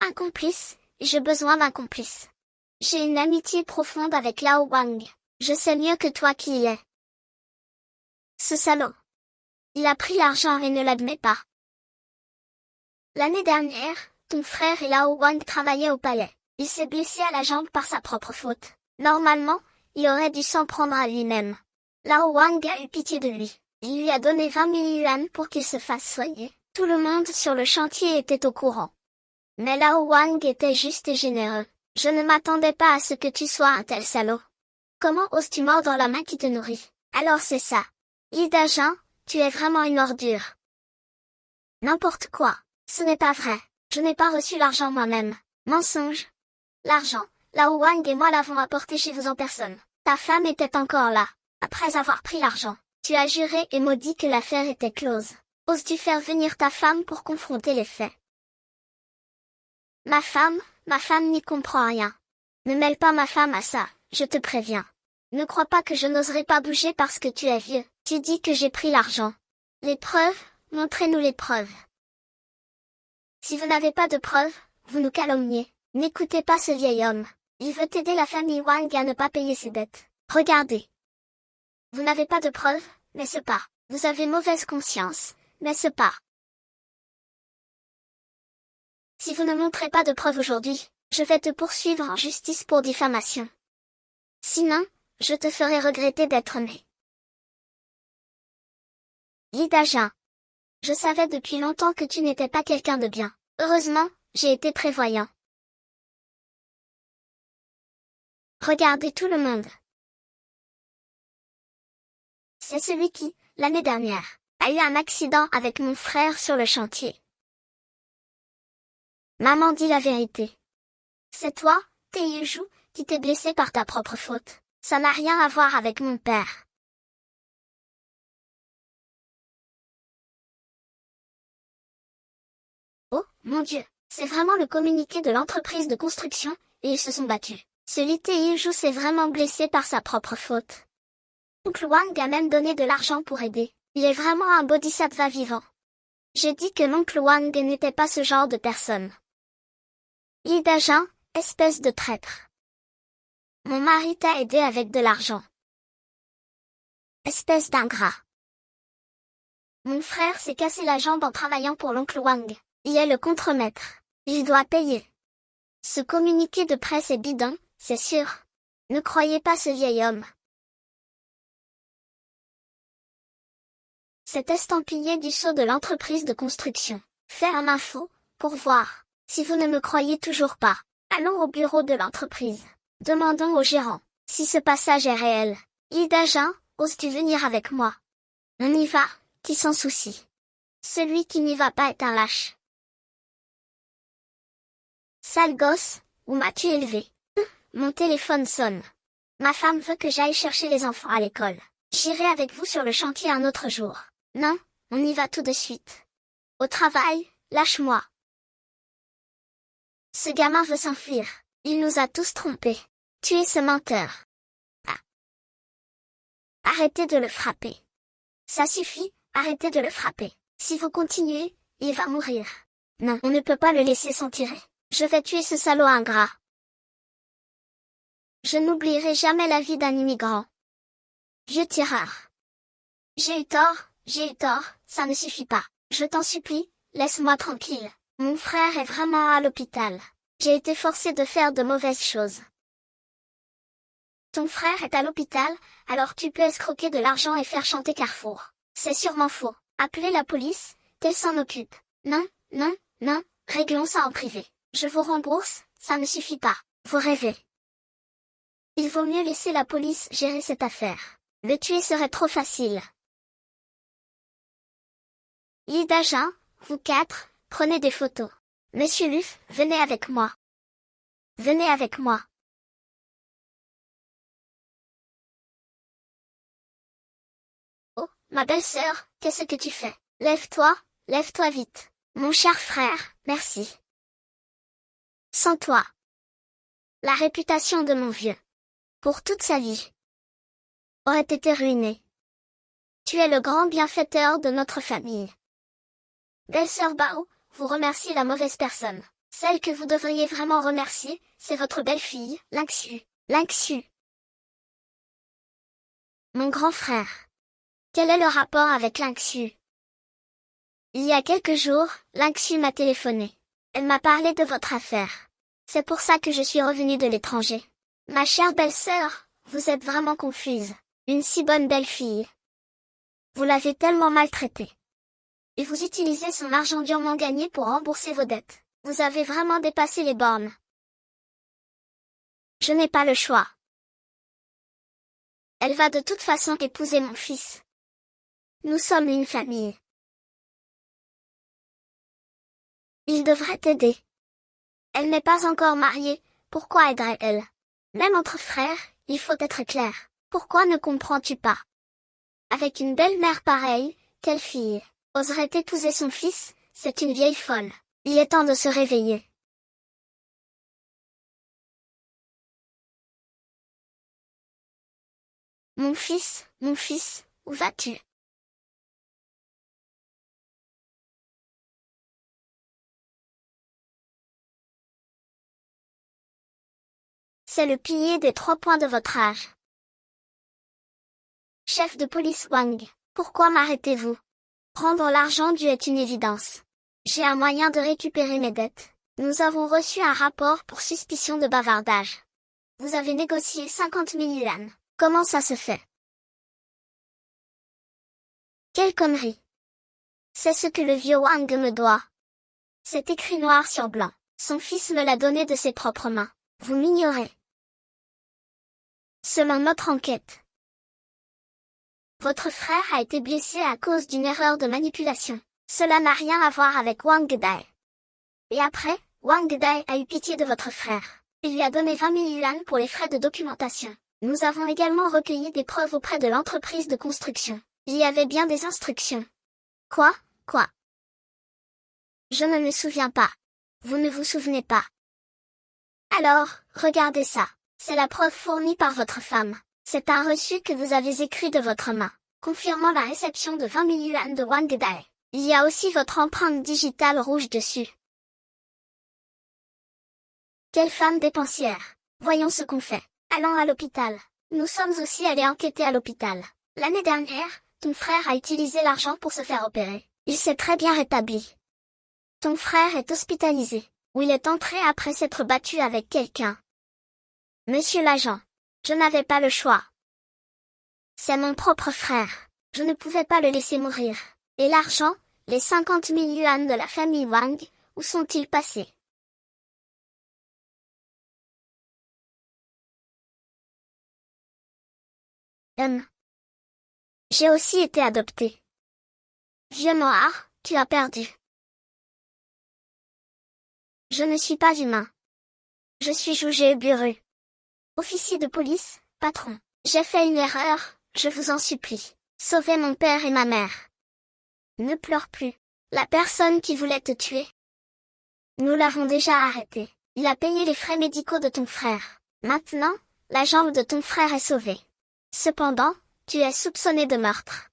Un complice? J'ai besoin d'un complice. J'ai une amitié profonde avec Lao Wang. Je sais mieux que toi qui y es. Ce salaud. Il a pris l'argent et ne l'admet pas. L'année dernière, ton frère et Lao Wang travaillaient au palais. Il s'est blessé à la jambe par sa propre faute. Normalement, il aurait dû s'en prendre à lui-même. Lao Wang a eu pitié de lui. Il lui a donné 20 000 yuan pour qu'il se fasse soigner. Tout le monde sur le chantier était au courant. Mais Lao Wang était juste et généreux. Je ne m'attendais pas à ce que tu sois un tel salaud. Comment oses-tu mordre la main qui te nourrit? Alors c'est ça. Yi Dajun, tu es vraiment une ordure. N'importe quoi. Ce n'est pas vrai. Je n'ai pas reçu l'argent moi-même. Mensonge. L'argent, Lao Wang et moi l'avons apporté chez vous en personne. Ta femme était encore là. Après avoir pris l'argent, tu as juré et maudit que l'affaire était close. Oses-tu faire venir ta femme pour confronter les faits? Ma femme n'y comprend rien. Ne mêle pas ma femme à ça, je te préviens. Ne crois pas que je n'oserai pas bouger parce que tu es vieux. Tu dis que j'ai pris l'argent. Les preuves, montrez-nous les preuves. Si vous n'avez pas de preuves, vous nous calomniez. N'écoutez pas ce vieil homme. Il veut aider la famille Wang à ne pas payer ses dettes. Regardez. Vous n'avez pas de preuves, n'est-ce pas? Vous avez mauvaise conscience, n'est-ce pas? Si vous ne montrez pas de preuves aujourd'hui, je vais te poursuivre en justice pour diffamation. Sinon, je te ferai regretter d'être né. Yi Dajun. Je savais depuis longtemps que tu n'étais pas quelqu'un de bien. Heureusement, j'ai été prévoyant. Regardez tout le monde. C'est celui qui, l'année dernière, a eu un accident avec mon frère sur le chantier. Maman dit la vérité. C'est toi, Tae-Ju, qui t'es blessé par ta propre faute. Ça n'a rien à voir avec mon père. Oh, mon Dieu, c'est vraiment le communiqué de l'entreprise de construction, et ils se sont battus. Celui Tae-Ju s'est vraiment blessé par sa propre faute. Oncle Wang a même donné de l'argent pour aider. Il est vraiment un bodhisattva vivant. J'ai dit que l'oncle Wang n'était pas ce genre de personne. Yi Dajun, espèce de traître. Mon mari t'a aidé avec de l'argent. Espèce d'ingrat. Mon frère s'est cassé la jambe en travaillant pour l'oncle Wang. Il est le contremaître. Il doit payer. Ce communiqué de presse est bidon, c'est sûr. Ne croyez pas ce vieil homme. C'est estampillé du sceau de l'entreprise de construction. Ferme info, pour voir. Si vous ne me croyez toujours pas, allons au bureau de l'entreprise. Demandons au gérant si ce passage est réel. Yi Dajun, oses-tu venir avec moi? On y va, qui s'en soucie. Celui qui n'y va pas est un lâche. Sale gosse, où m'as-tu élevé? Mon téléphone sonne. Ma femme veut que j'aille chercher les enfants à l'école. J'irai avec vous sur le chantier un autre jour. Non, on y va tout de suite. Au travail, lâche-moi. Ce gamin veut s'enfuir. Il nous a tous trompés. Tuez ce menteur. Ah. Arrêtez de le frapper. Ça suffit, arrêtez de le frapper. Si vous continuez, il va mourir. Non, on ne peut pas le laisser s'en tirer. Je vais tuer ce salaud ingrat. Je n'oublierai jamais la vie d'un immigrant. Vieux tireur. J'ai eu tort, ça ne suffit pas. Je t'en supplie, laisse-moi tranquille. Mon frère est vraiment à l'hôpital. J'ai été forcé de faire de mauvaises choses. Ton frère est à l'hôpital, alors tu peux escroquer de l'argent et faire chanter Carrefour. C'est sûrement faux. Appelez la police, qu'elle s'en occupe. Non, réglons ça en privé. Je vous rembourse, ça ne suffit pas. Vous rêvez. Il vaut mieux laisser la police gérer cette affaire. Le tuer serait trop facile. Yi Dajun, vous quatre, prenez des photos. Monsieur Luf, venez avec moi. Venez avec moi. Oh, ma belle-sœur, qu'est-ce que tu fais? Lève-toi vite. Mon cher frère, merci. Sans toi. La réputation de mon vieux, pour toute sa vie, aurait été ruinée. Tu es le grand bienfaiteur de notre famille. Belle-sœur Bao, vous remerciez la mauvaise personne. Celle que vous devriez vraiment remercier, c'est votre belle-fille, Lingxu. Mon grand frère. Quel est le rapport avec Lynxu? Il y a quelques jours, Lynxu m'a téléphoné. Elle m'a parlé de votre affaire. C'est pour ça que je suis revenue de l'étranger. Ma chère belle-sœur, vous êtes vraiment confuse. Une si bonne belle-fille. Vous l'avez tellement maltraitée. Et vous utilisez son argent durement gagné pour rembourser vos dettes. Vous avez vraiment dépassé les bornes. Je n'ai pas le choix. Elle va de toute façon épouser mon fils. Nous sommes une famille. Il devrait t'aider. Elle n'est pas encore mariée, pourquoi aiderait-elle? Même entre frères, il faut être clair. Pourquoi ne comprends-tu pas? Avec une belle-mère pareille, quelle fille oserait épouser son fils? C'est une vieille folle. Il est temps de se réveiller. Mon fils, où vas-tu? C'est le pilier des 3 points de votre âge. Chef de police Wang, pourquoi m'arrêtez-vous? Prendre l'argent dû est une évidence. J'ai un moyen de récupérer mes dettes. Nous avons reçu un rapport pour suspicion de bavardage. Vous avez négocié 50 000 yuan. Comment ça se fait? Quelle connerie! C'est ce que le vieux Wang me doit. C'est écrit noir sur blanc. Son fils me l'a donné de ses propres mains. Vous m'ignorez. Selon notre enquête, votre frère a été blessé à cause d'une erreur de manipulation. Cela n'a rien à voir avec Wang Dai. Et après, Wang Dai a eu pitié de votre frère. Il lui a donné 20 000 yuan pour les frais de documentation. Nous avons également recueilli des preuves auprès de l'entreprise de construction. Il y avait bien des instructions. Quoi? Je ne me souviens pas. Vous ne vous souvenez pas. Alors, regardez ça. C'est la preuve fournie par votre femme. C'est un reçu que vous avez écrit de votre main, confirmant la réception de 20 000 yuan de Wang Dai. Il y a aussi votre empreinte digitale rouge dessus. Quelle femme dépensière. Voyons ce qu'on fait. Allons à l'hôpital. Nous sommes aussi allés enquêter à l'hôpital. L'année dernière, ton frère a utilisé l'argent pour se faire opérer. Il s'est très bien rétabli. Ton frère est hospitalisé, où il est entré après s'être battu avec quelqu'un. Monsieur l'agent, je n'avais pas le choix. C'est mon propre frère. Je ne pouvais pas le laisser mourir. Et l'argent, les 50 000 yuan de la famille Wang, où sont-ils passés? J'ai aussi été adopté. Vieux noir, tu as perdu. Je ne suis pas humain. Je suis Jougé Buru. Officier de police, patron. J'ai fait une erreur, je vous en supplie. Sauvez mon père et ma mère. Ne pleure plus. La personne qui voulait te tuer. Nous l'avons déjà arrêté. Il a payé les frais médicaux de ton frère. Maintenant, la jambe de ton frère est sauvée. Cependant, tu es soupçonné de meurtre.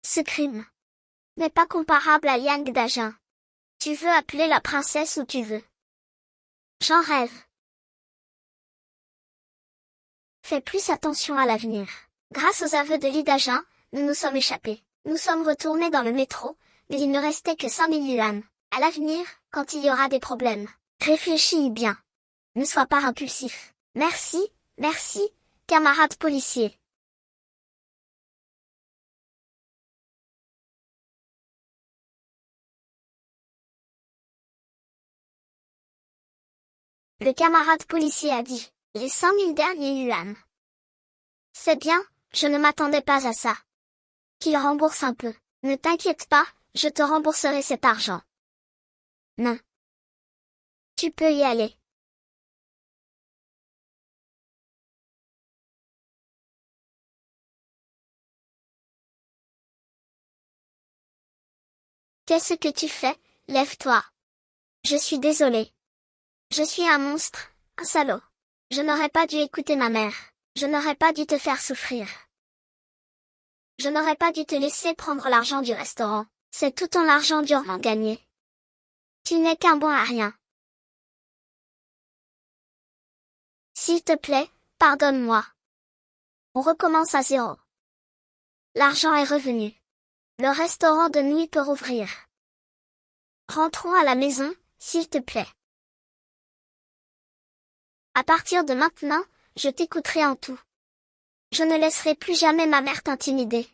Ce crime n'est pas comparable à Yang Dajin. Tu veux appeler la princesse où tu veux. J'en rêve. Fais plus attention à l'avenir. Grâce aux aveux de Li Dajin, nous nous sommes échappés. Nous sommes retournés dans le métro, mais il ne restait que 5 000 yuan. À l'avenir, quand il y aura des problèmes, réfléchis bien. Ne sois pas impulsif. Merci, camarade policier. Le camarade policier a dit, les 5 000 derniers yuan. C'est bien, je ne m'attendais pas à ça. Qu'il rembourse un peu. Ne t'inquiète pas, je te rembourserai cet argent. Non. Tu peux y aller. Qu'est-ce que tu fais? Lève-toi. Je suis désolé. Je suis un monstre, un salaud. Je n'aurais pas dû écouter ma mère. Je n'aurais pas dû te faire souffrir. Je n'aurais pas dû te laisser prendre l'argent du restaurant. C'est tout ton argent durement gagné. Tu n'es qu'un bon à rien. S'il te plaît, pardonne-moi. On recommence à zéro. l'argent est revenu. Le restaurant de nuit peut rouvrir. Rentrons à la maison, s'il te plaît. À partir de maintenant, je t'écouterai en tout. Je ne laisserai plus jamais ma mère t'intimider.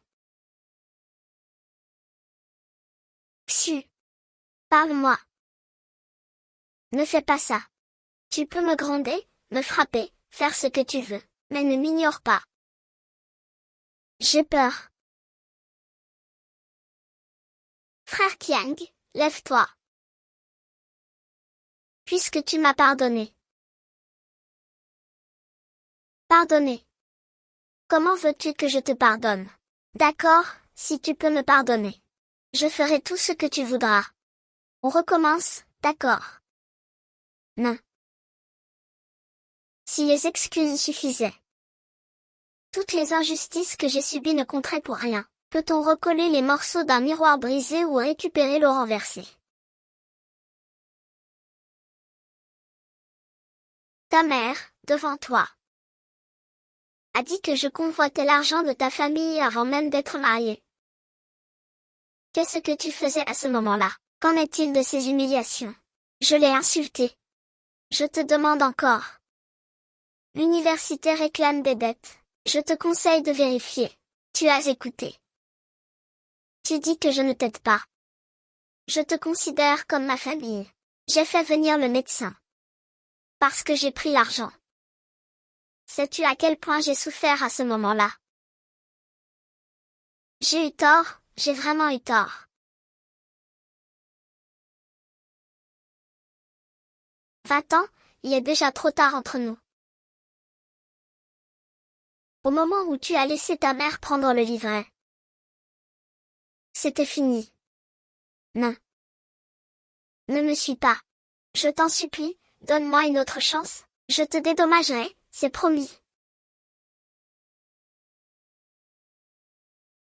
Pshu. Parle-moi. Ne fais pas ça. Tu peux me gronder, me frapper, faire ce que tu veux, mais ne m'ignore pas. J'ai peur. Frère Kiang, lève-toi. Puisque tu m'as pardonné. Pardonner. Comment veux-tu que je te pardonne? D'accord, si tu peux me pardonner. Je ferai tout ce que tu voudras. On recommence, d'accord? Non. Si les excuses suffisaient. Toutes les injustices que j'ai subies ne compteraient pour rien. Peut-on recoller les morceaux d'un miroir brisé ou récupérer l'eau renversée? Ta mère, devant toi, a dit que je convoitais l'argent de ta famille avant même d'être mariée. Qu'est-ce que tu faisais à ce moment-là? Qu'en est-il de ces humiliations? Je l'ai insulté. Je te demande encore. L'université réclame des dettes. Je te conseille de vérifier. Tu as écouté. Tu dis que je ne t'aide pas. Je te considère comme ma famille. J'ai fait venir le médecin. Parce que j'ai pris l'argent. Sais-tu à quel point j'ai souffert à ce moment-là? J'ai eu tort, j'ai vraiment eu tort. Va-t'en, il est déjà trop tard entre nous. Au moment où tu as laissé ta mère prendre le livret. C'était fini. Non. Ne me suis pas. Je t'en supplie, donne-moi une autre chance, je te dédommagerai, c'est promis.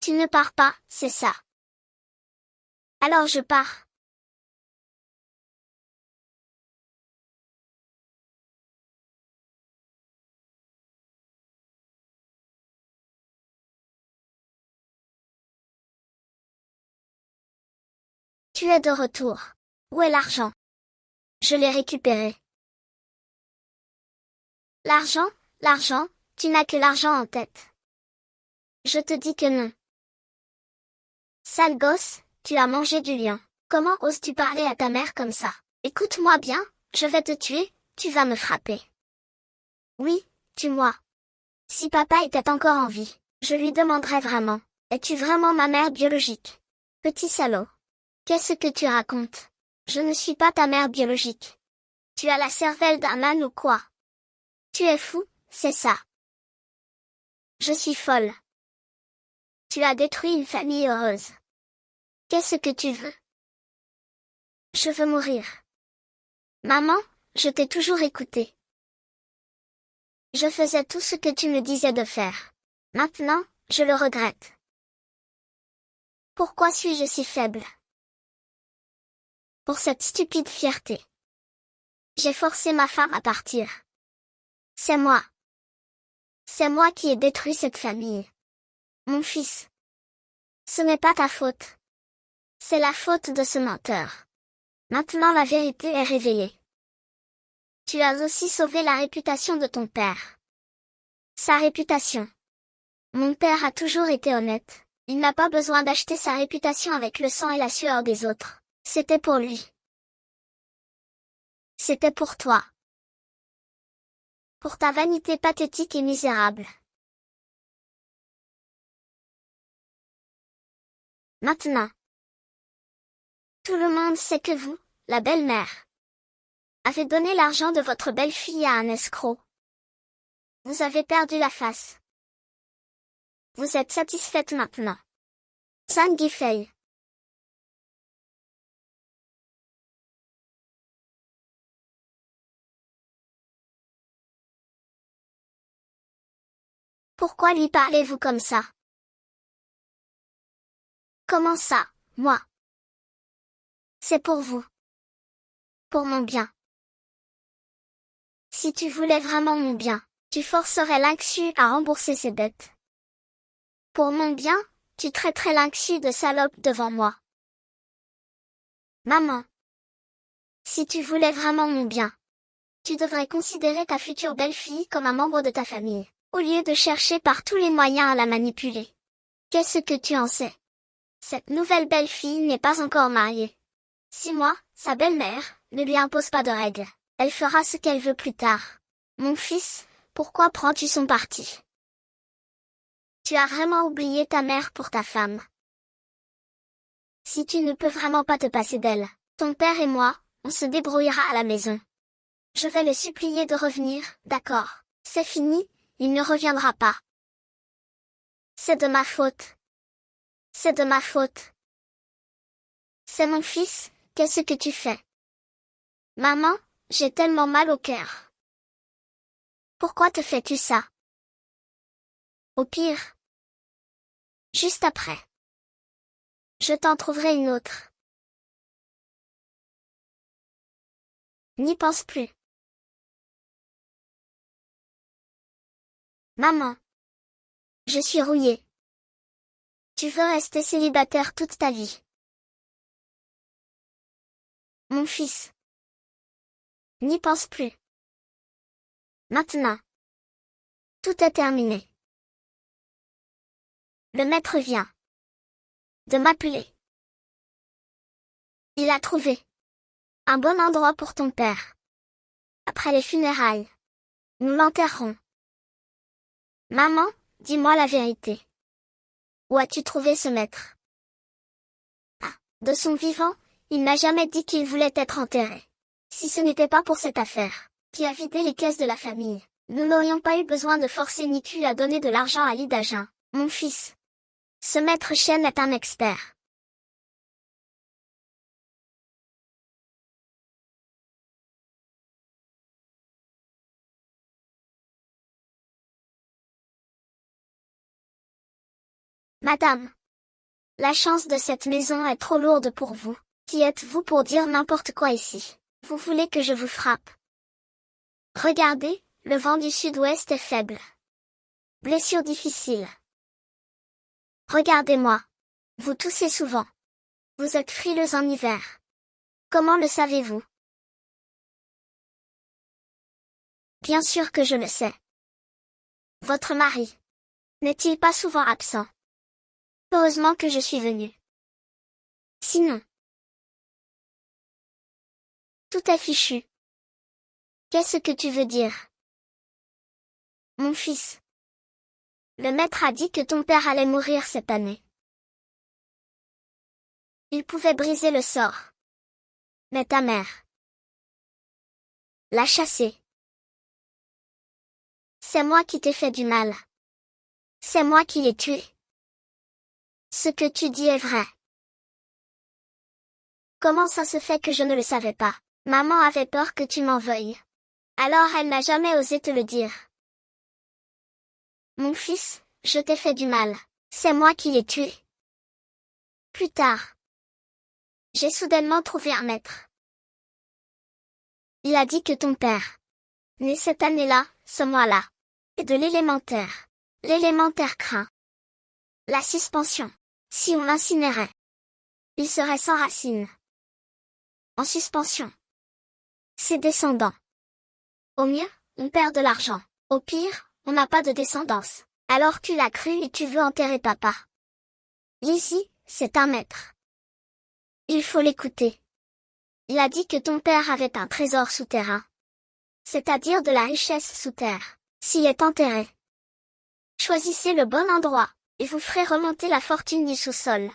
Tu ne pars pas, c'est ça. Alors je pars. Tu es de retour. Où est l'argent? Je l'ai récupéré. L'argent, l'argent, tu n'as que l'argent en tête. Je te dis que non. Sale gosse, tu as mangé du lion. Comment oses-tu parler à ta mère comme ça? Écoute-moi bien, je vais te tuer, tu vas me frapper. Oui, tue-moi. Si papa était encore en vie, je lui demanderais vraiment, es-tu vraiment ma mère biologique? Petit salaud. Qu'est-ce que tu racontes? Je ne suis pas ta mère biologique. Tu as la cervelle d'un âne ou quoi? Tu es fou, c'est ça. Je suis folle. Tu as détruit une famille heureuse. Qu'est-ce que tu veux? Je veux mourir. Maman, je t'ai toujours écouté. Je faisais tout ce que tu me disais de faire. Maintenant, je le regrette. Pourquoi suis-je si faible? Pour cette stupide fierté. J'ai forcé ma femme à partir. C'est moi. C'est moi qui ai détruit cette famille. Mon fils. Ce n'est pas ta faute. C'est la faute de ce menteur. Maintenant la vérité est révélée. Tu as aussi sauvé la réputation de ton père. Sa réputation. Mon père a toujours été honnête. Il n'a pas besoin d'acheter sa réputation avec le sang et la sueur des autres. C'était pour lui. C'était pour toi. Pour ta vanité pathétique et misérable. Maintenant. Tout le monde sait que vous, la belle-mère, avez donné l'argent de votre belle-fille à un escroc. Vous avez perdu la face. Vous êtes satisfaite maintenant. San Gifei. Pourquoi lui parlez-vous comme ça? Comment ça, moi? C'est pour vous. Pour mon bien. Si tu voulais vraiment mon bien, tu forcerais Lingxu à rembourser ses dettes. Pour mon bien, Tu traiterais l'inxu de salope devant moi. Maman. Si tu voulais vraiment mon bien, tu devrais considérer ta future belle-fille comme un membre de ta famille, au lieu de chercher par tous les moyens à la manipuler. Qu'est-ce que tu en sais? Cette nouvelle belle-fille n'est pas encore mariée. Si moi, sa belle-mère, ne lui impose pas de règles, elle fera ce qu'elle veut plus tard. Mon fils, pourquoi prends-tu son parti? Tu as vraiment oublié ta mère pour ta femme. Si tu ne peux vraiment pas te passer d'elle, ton père et moi, on se débrouillera à la maison. Je vais le supplier de revenir, d'accord? C'est fini, il ne reviendra pas. C'est de ma faute. C'est de ma faute. C'est mon fils, qu'est-ce que tu fais? Maman, j'ai tellement mal au cœur. Pourquoi te fais-tu ça? Au pire. Juste après. Je t'en trouverai une autre. N'y pense plus. Maman. Je suis rouillée. Tu veux rester célibataire toute ta vie. Mon fils. N'y pense plus. Maintenant. Tout est terminé. Le maître vient de m'appeler. Il a trouvé un bon endroit pour ton père. Après les funérailles, nous l'enterrerons. Maman, dis-moi la vérité. Où as-tu trouvé ce maître? Ah, de son vivant, il n'a jamais dit qu'il voulait être enterré. Si ce n'était pas pour cette affaire, qui a vidé les caisses de la famille, nous n'aurions pas eu besoin de forcer Nicu à donner de l'argent à Lidagin, mon fils. Ce maître Chen est un expert. Madame, la chance de cette maison est trop lourde pour vous. Qui êtes-vous pour dire n'importe quoi ici? Vous voulez que je vous frappe? Regardez, le vent du sud-ouest est faible. Blessure difficile. Regardez-moi. Vous toussez souvent. Vous êtes frileuse en hiver. Comment le savez-vous? Bien sûr que je le sais. Votre mari n'est-il pas souvent absent? Heureusement que je suis venue. Sinon, tout est fichu. Qu'est-ce que tu veux dire? Mon fils. Le maître a dit que ton père allait mourir cette année. Il pouvait briser le sort. Mais ta mère l'a chassé. C'est moi qui t'ai fait du mal. C'est moi qui l'ai tué. Ce que tu dis est vrai. Comment ça se fait que je ne le savais pas? Maman avait peur que tu m'en veuilles. Alors elle n'a jamais osé te le dire. Mon fils, je t'ai fait du mal. C'est moi qui l'ai tué. Plus tard, j'ai soudainement trouvé un maître. Il a dit que ton père, né cette année-là, ce mois-là, est de l'élémentaire. L'élémentaire craint la suspension. Si on l'incinérait, il serait sans racines. En suspension. Ses descendants. Au mieux, on perd de l'argent. Au pire, on n'a pas de descendance. Alors tu l'as cru et tu veux enterrer papa. Lizzie, c'est un maître. Il faut l'écouter. Il a dit que ton père avait un trésor souterrain. C'est-à-dire de la richesse sous terre. S'y est enterré. Choisissez le bon endroit, et vous ferez remonter la fortune du sous-sol.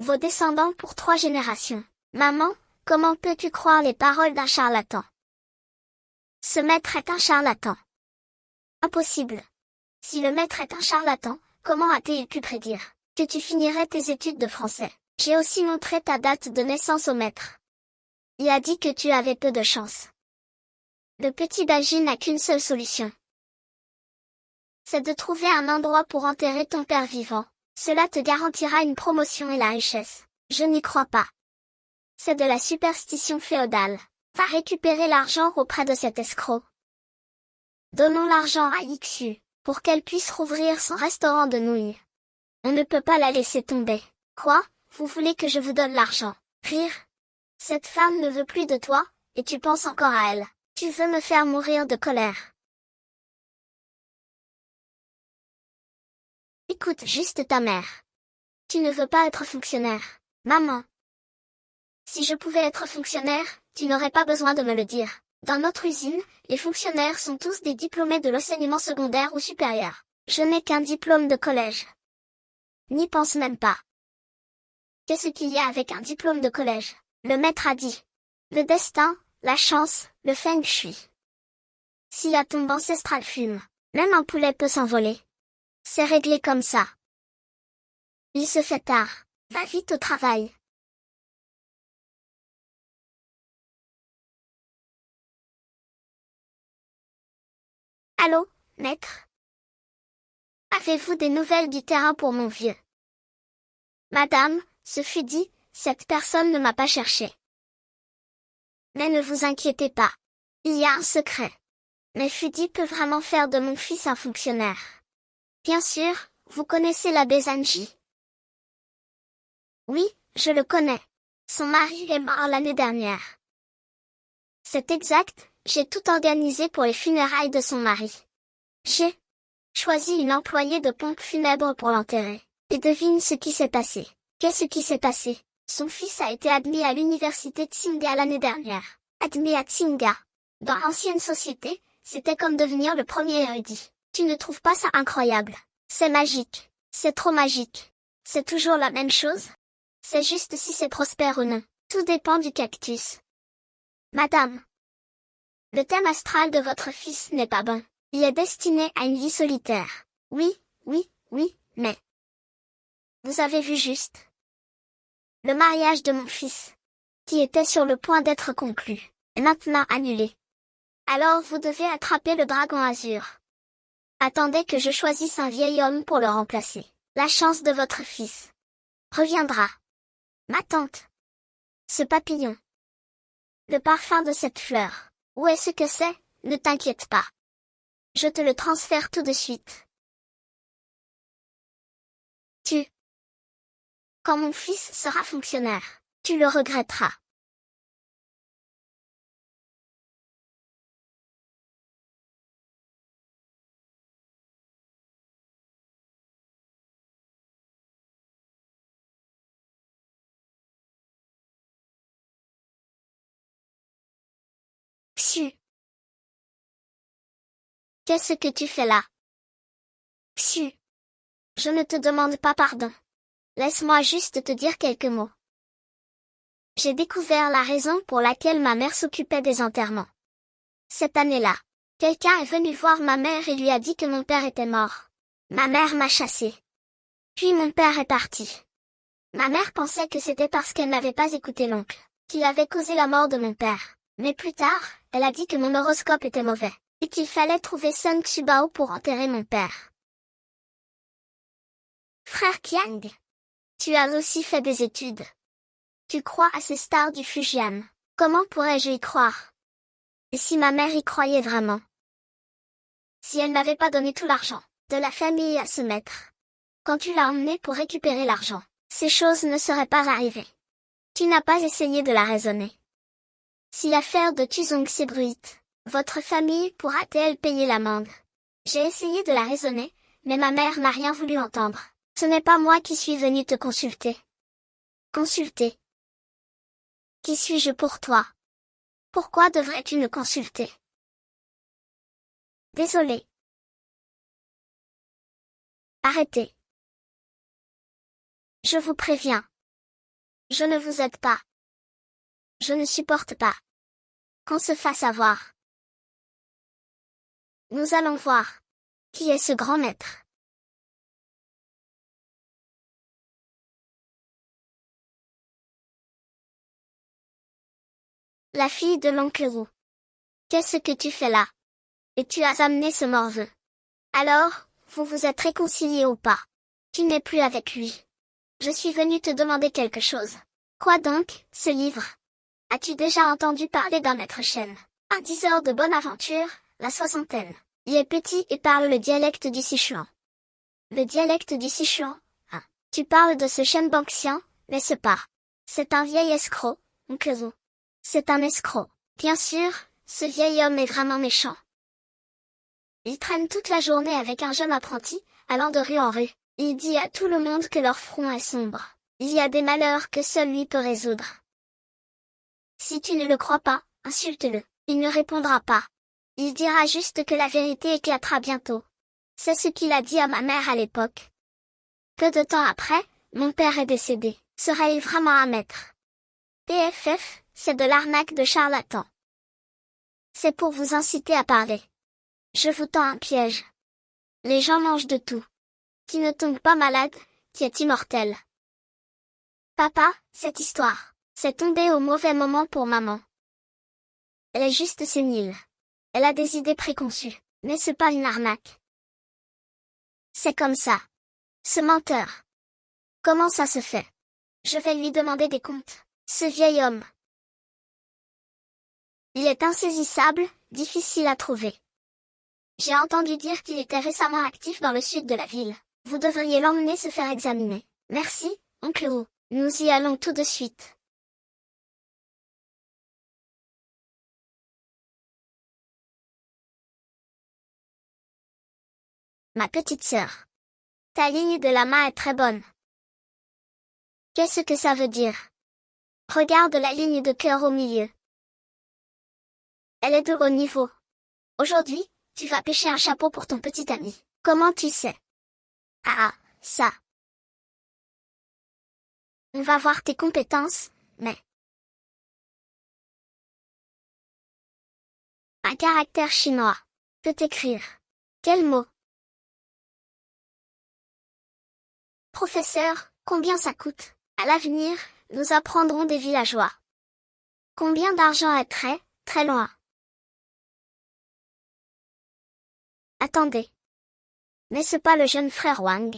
Vos descendants pour 3 générations. Maman, comment peux-tu croire les paroles d'un charlatan? Ce maître est un charlatan. Impossible. Si le maître est un charlatan, comment a-t-il pu prédire que tu finirais tes études de français? J'ai aussi montré ta date de naissance au maître. Il a dit que tu avais peu de chance. Le petit Baji n'a qu'une seule solution. C'est de trouver un endroit pour enterrer ton père vivant. Cela te garantira une promotion et la richesse. Je n'y crois pas. C'est de la superstition féodale. Va récupérer l'argent auprès de cet escroc. Donnons l'argent à Ixu, pour qu'elle puisse rouvrir son restaurant de nouilles. On ne peut pas la laisser tomber. Quoi? Vous voulez que je vous donne l'argent? Rire. Cette femme ne veut plus de toi, et tu penses encore à elle. Tu veux me faire mourir de colère. Écoute juste ta mère. Tu ne veux pas être fonctionnaire. Maman. Si je pouvais être fonctionnaire, tu n'aurais pas besoin de me le dire. Dans notre usine, les fonctionnaires sont tous des diplômés de l'enseignement secondaire ou supérieur. Je n'ai qu'un diplôme de collège. N'y pense même pas. Qu'est-ce qu'il y a avec un diplôme de collège? Le maître a dit. Le destin, la chance, le feng shui. Si la tombe ancestrale fume, même un poulet peut s'envoler. C'est réglé comme ça. Il se fait tard. Va vite au travail. Allô, maître? Avez-vous des nouvelles du terrain pour mon vieux? Madame, ce fut dit, cette personne ne m'a pas cherché. Mais ne vous inquiétez pas. Il y a un secret. Mais Fudi peut vraiment faire de mon fils un fonctionnaire. Bien sûr, vous connaissez l'abbé Zanji. Oui, je le connais. Son mari est mort l'année dernière. C'est exact, j'ai tout organisé pour les funérailles de son mari. J'ai choisi une employée de pompe funèbre pour l'enterrer. Et devine ce qui s'est passé. Qu'est-ce qui s'est passé? Son fils a été admis à l'université Tsinga l'année dernière. Admis à Tsinga. Dans l'ancienne société, c'était comme devenir le premier érudit. Tu ne trouves pas ça incroyable? C'est magique. C'est trop magique. C'est toujours la même chose? C'est juste si c'est prospère ou non. Tout dépend du cactus. Madame. Le thème astral de votre fils n'est pas bon. Il est destiné à une vie solitaire. Oui, oui, oui, mais... Vous avez vu juste. Le mariage de mon fils, qui était sur le point d'être conclu, est maintenant annulé. Alors vous devez attraper le dragon azur. Attendez que je choisisse un vieil homme pour le remplacer. La chance de votre fils reviendra. Ma tante. Ce papillon. Le parfum de cette fleur. Où est-ce que c'est? Ne t'inquiète pas. Je te le transfère tout de suite. Quand mon fils sera fonctionnaire, tu le regretteras. Psiu. Qu'est-ce que tu fais là? Psiu. Je ne te demande pas pardon. Laisse-moi juste te dire quelques mots. J'ai découvert la raison pour laquelle ma mère s'occupait des enterrements. Cette année-là, quelqu'un est venu voir ma mère et lui a dit que mon père était mort. Ma mère m'a chassé. Puis mon père est parti. Ma mère pensait que c'était parce qu'elle n'avait pas écouté l'oncle, qui avait causé la mort de mon père. Mais plus tard, elle a dit que mon horoscope était mauvais, et qu'il fallait trouver Sun Xubao pour enterrer mon père. Frère Qiang, tu as aussi fait des études. Tu crois à ces stars du Fujian. Comment pourrais-je y croire? Et si ma mère y croyait vraiment? Si elle n'avait pas donné tout l'argent de la famille à ce maître. Quand tu l'as emmené pour récupérer l'argent, ces choses ne seraient pas arrivées. Tu n'as pas essayé de la raisonner. Si l'affaire de Tuzong s'ébruite, votre famille pourra-t-elle payer l'amende? J'ai essayé de la raisonner, mais ma mère n'a rien voulu entendre. Ce n'est pas moi qui suis venu te consulter. Consulter? Qui suis-je pour toi? Pourquoi devrais-tu me consulter? Désolé. Arrêtez. Je vous préviens. Je ne vous aide pas. Je ne supporte pas qu'on se fasse avoir. Nous allons voir. Qui est ce grand maître? La fille de l'oncle Wu. Qu'est-ce que tu fais là? Et tu as amené ce morveux. Alors, vous vous êtes réconciliés ou pas? Tu n'es plus avec lui. Je suis venu te demander quelque chose. Quoi donc, ce livre? As-tu déjà entendu parler d'un maître Shen? Un diseur de bonne aventure, la soixantaine. Il est petit et parle le dialecte du Sichuan. Le dialecte du Sichuan, hein. Tu parles de ce Shen Bangxian, n'est-ce pas? C'est un vieil escroc, oncle Wu. C'est un escroc. Bien sûr, ce vieil homme est vraiment méchant. Il traîne toute la journée avec un jeune apprenti, allant de rue en rue. Il dit à tout le monde que leur front est sombre. Il y a des malheurs que seul lui peut résoudre. Si tu ne le crois pas, insulte-le. Il ne répondra pas. Il dira juste que la vérité éclatera bientôt. C'est ce qu'il a dit à ma mère à l'époque. Peu de temps après, mon père est décédé. Sera-il vraiment un maître? PFF, c'est de l'arnaque de charlatan. C'est pour vous inciter à parler. Je vous tends un piège. Les gens mangent de tout. Tu ne tombes pas malade, tu es immortel. Papa, cette histoire, c'est tombé au mauvais moment pour maman. Elle est juste sénile. Elle a des idées préconçues, mais c'est pas une arnaque. C'est comme ça. Ce menteur. Comment ça se fait? Je vais lui demander des comptes. Ce vieil homme. Il est insaisissable, difficile à trouver. J'ai entendu dire qu'il était récemment actif dans le sud de la ville. Vous devriez l'emmener se faire examiner. Merci, oncle Wu. Nous y allons tout de suite. Ma petite sœur. Ta ligne de la main est très bonne. Qu'est-ce que ça veut dire? Regarde la ligne de cœur au milieu. Elle est de haut niveau. Aujourd'hui, tu vas pêcher un chapeau pour ton petit ami. Comment tu sais? Ah, ça. On va voir tes compétences, mais... Un caractère chinois. Peut écrire. Quel mot? Professeur, combien ça coûte? À l'avenir, nous apprendrons des villageois. Combien d'argent est très, très loin? Attendez. N'est-ce pas le jeune frère Wang?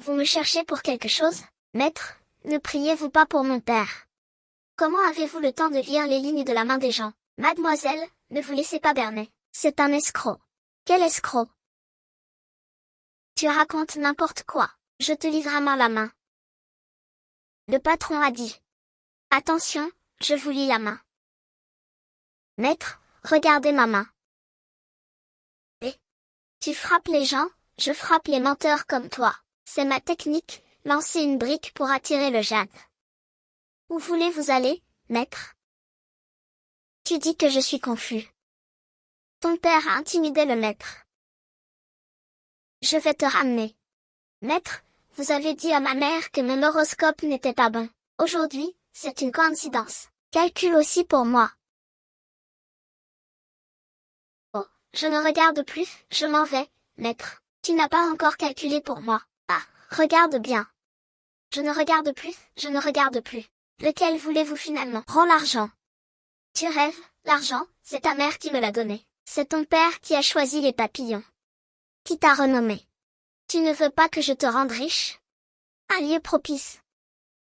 Vous me cherchez pour quelque chose? Maître, ne priez-vous pas pour mon père? Comment avez-vous le temps de lire les lignes de la main des gens? Mademoiselle, ne vous laissez pas berner. C'est un escroc. Quel escroc? Tu racontes n'importe quoi. Je te livre à main la main. Le patron a dit. Attention, je vous lis la main. Maître, regardez ma main. Et? Tu frappes les gens, je frappe les menteurs comme toi. C'est ma technique, lancer une brique pour attirer le jade. Où voulez-vous aller, maître? Tu dis que je suis confus. Ton père a intimidé le maître. Je vais te ramener. Maître, vous avez dit à ma mère que mon horoscope n'était pas bon. Aujourd'hui, c'est une coïncidence. Calcule aussi pour moi. Oh, je ne regarde plus, je m'en vais, maître. Tu n'as pas encore calculé pour moi. Ah, regarde bien. Je ne regarde plus, je ne regarde plus. Lequel voulez-vous finalement? Rends l'argent. Tu rêves, l'argent, c'est ta mère qui me l'a donné. C'est ton père qui a choisi les papillons. Qui t'a renommé? Tu ne veux pas que je te rende riche? Un lieu propice.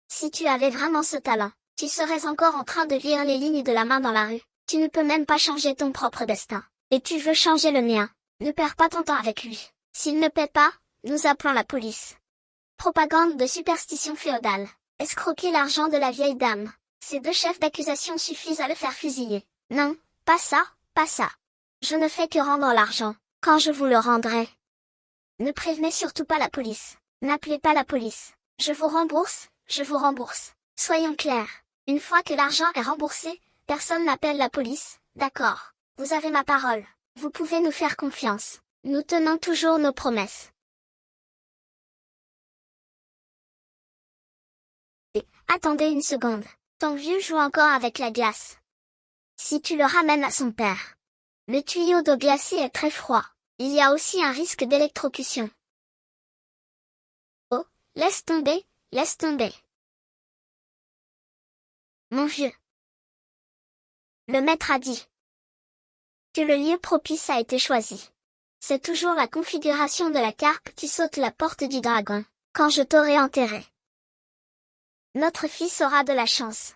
Si tu avais vraiment ce talent, tu serais encore en train de lire les lignes de la main dans la rue. Tu ne peux même pas changer ton propre destin. Et tu veux changer le mien. Ne perds pas ton temps avec lui. S'il ne paie pas, nous appelons la police. Propagande de superstition féodale. Escroquer l'argent de la vieille dame. Ces deux chefs d'accusation suffisent à le faire fusiller. Non, pas ça, pas ça. Je ne fais que rendre l'argent, quand je vous le rendrai. Ne prévenez surtout pas la police. N'appelez pas la police. Je vous rembourse, je vous rembourse. Soyons clairs. Une fois que l'argent est remboursé, personne n'appelle la police, d'accord. Vous avez ma parole. Vous pouvez nous faire confiance. Nous tenons toujours nos promesses. Et, attendez une seconde. Ton vieux joue encore avec la glace. Si tu le ramènes à son père. Le tuyau d'eau glacée est très froid. Il y a aussi un risque d'électrocution. Oh, laisse tomber, laisse tomber. Mon vieux. Le maître a dit que le lieu propice a été choisi. C'est toujours la configuration de la carpe qui saute la porte du dragon, quand je t'aurai enterré. Notre fils aura de la chance.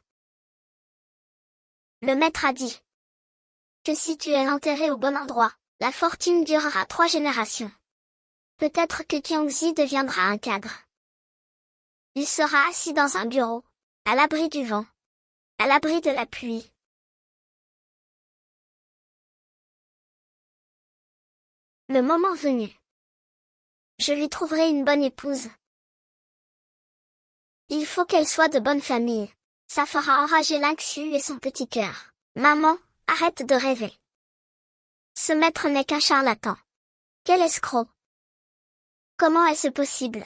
Le maître a dit que si tu es enterré au bon endroit, la fortune durera 3 générations. Peut-être que Tianxi deviendra un cadre. Il sera assis dans un bureau, à l'abri du vent, à l'abri de la pluie. Le moment venu, je lui trouverai une bonne épouse. Il faut qu'elle soit de bonne famille. Ça fera enrager Lynxu et son petit cœur. Maman, arrête de rêver. Ce maître n'est qu'un charlatan. Quel escroc! Comment est-ce possible?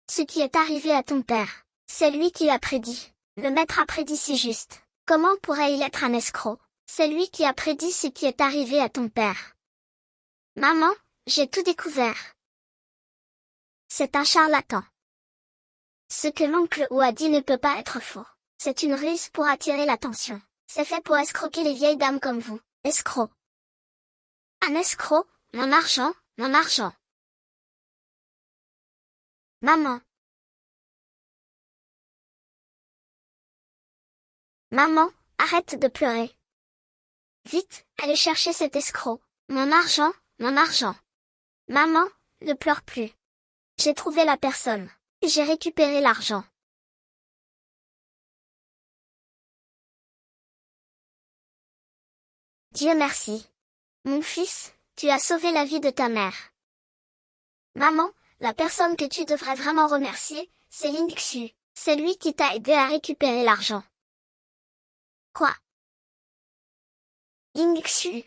Ce qui est arrivé à ton père, c'est lui qui l'a prédit. Le maître a prédit si juste. Comment pourrait-il être un escroc? C'est lui qui a prédit ce qui est arrivé à ton père. Maman, j'ai tout découvert. C'est un charlatan. Ce que l'oncle Ou a dit ne peut pas être faux. C'est une ruse pour attirer l'attention. C'est fait pour escroquer les vieilles dames comme vous. Escroc. Un escroc, mon argent, mon argent. Maman. Maman, arrête de pleurer. Vite, allez chercher cet escroc. Mon argent, mon argent. Maman, ne pleure plus. J'ai trouvé la personne. J'ai récupéré l'argent. Dieu merci. Mon fils, tu as sauvé la vie de ta mère. Maman, la personne que tu devrais vraiment remercier, c'est Lynxu. C'est lui qui t'a aidé à récupérer l'argent. Quoi? Lynxu.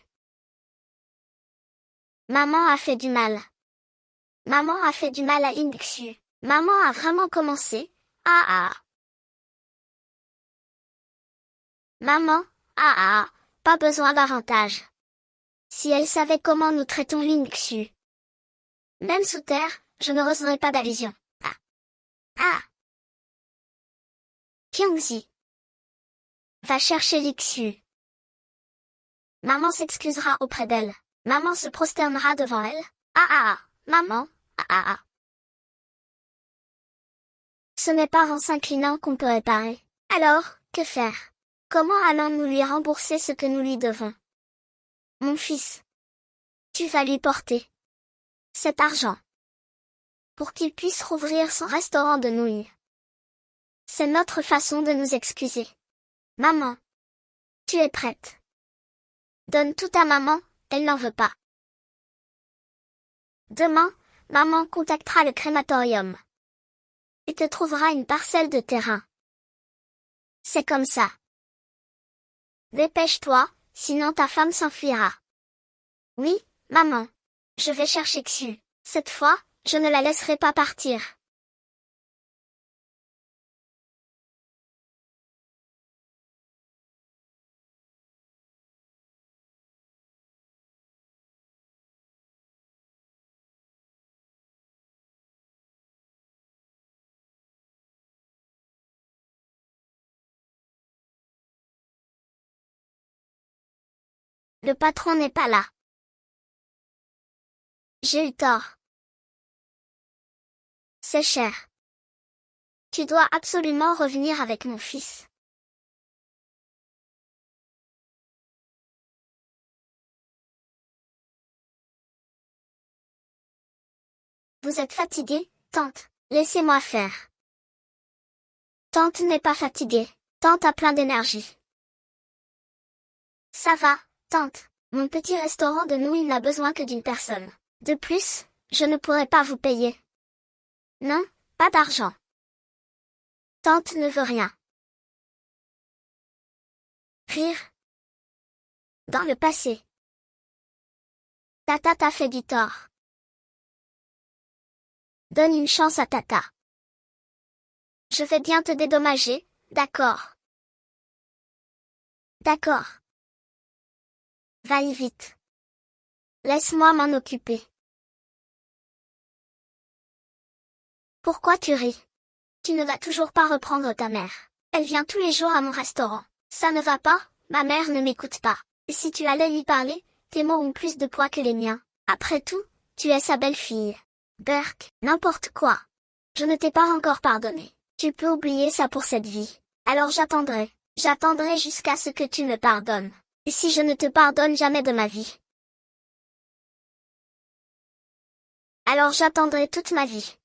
Maman a fait du mal. Maman a fait du mal à Lynxu. Maman a vraiment commencé. Ah ah. Maman, ah ah, pas besoin d'avantage. Si elle savait comment nous traitons Lynxu. Même sous terre, je ne recevrai pas d'allusion. Ah. Ah. Kyungzi. Va chercher Lynxu. Maman s'excusera auprès d'elle. Maman se prosternera devant elle. Ah ah ah, maman, ah ah ah. Ce n'est pas en s'inclinant qu'on peut réparer. Alors, que faire? Comment allons-nous lui rembourser ce que nous lui devons? Mon fils. Tu vas lui porter cet argent pour qu'il puisse rouvrir son restaurant de nouilles. C'est notre façon de nous excuser. Maman. Tu es prête? Donne tout à maman, elle n'en veut pas. Demain, maman contactera le crématorium. Et te trouvera une parcelle de terrain. C'est comme ça. Dépêche-toi, sinon ta femme s'enfuira. Oui, maman. Je vais chercher Xu. Cette fois, je ne la laisserai pas partir. Le patron n'est pas là. J'ai eu tort. C'est cher. Tu dois absolument revenir avec mon fils. Vous êtes fatigué, tante. Laissez-moi faire. Tante n'est pas fatiguée. Tante a plein d'énergie. Ça va, tante. Mon petit restaurant de nouilles n'a besoin que d'une personne. De plus, je ne pourrai pas vous payer. Non, pas d'argent. Tante ne veut rien. Rire. Dans le passé. Tata t'a fait du tort. Donne une chance à Tata. Je vais bien te dédommager, d'accord? D'accord. Va-y vite. Laisse-moi m'en occuper. Pourquoi tu ris? Tu ne vas toujours pas reprendre ta mère. Elle vient tous les jours à mon restaurant. Ça ne va pas, ma mère ne m'écoute pas. Et si tu allais lui parler, tes mots ont plus de poids que les miens. Après tout, tu es sa belle-fille. Burk, n'importe quoi. Je ne t'ai pas encore pardonné. Tu peux oublier ça pour cette vie. Alors j'attendrai. J'attendrai jusqu'à ce que tu me pardonnes. Et si je ne te pardonne jamais de ma vie? Alors j'attendrai toute ma vie.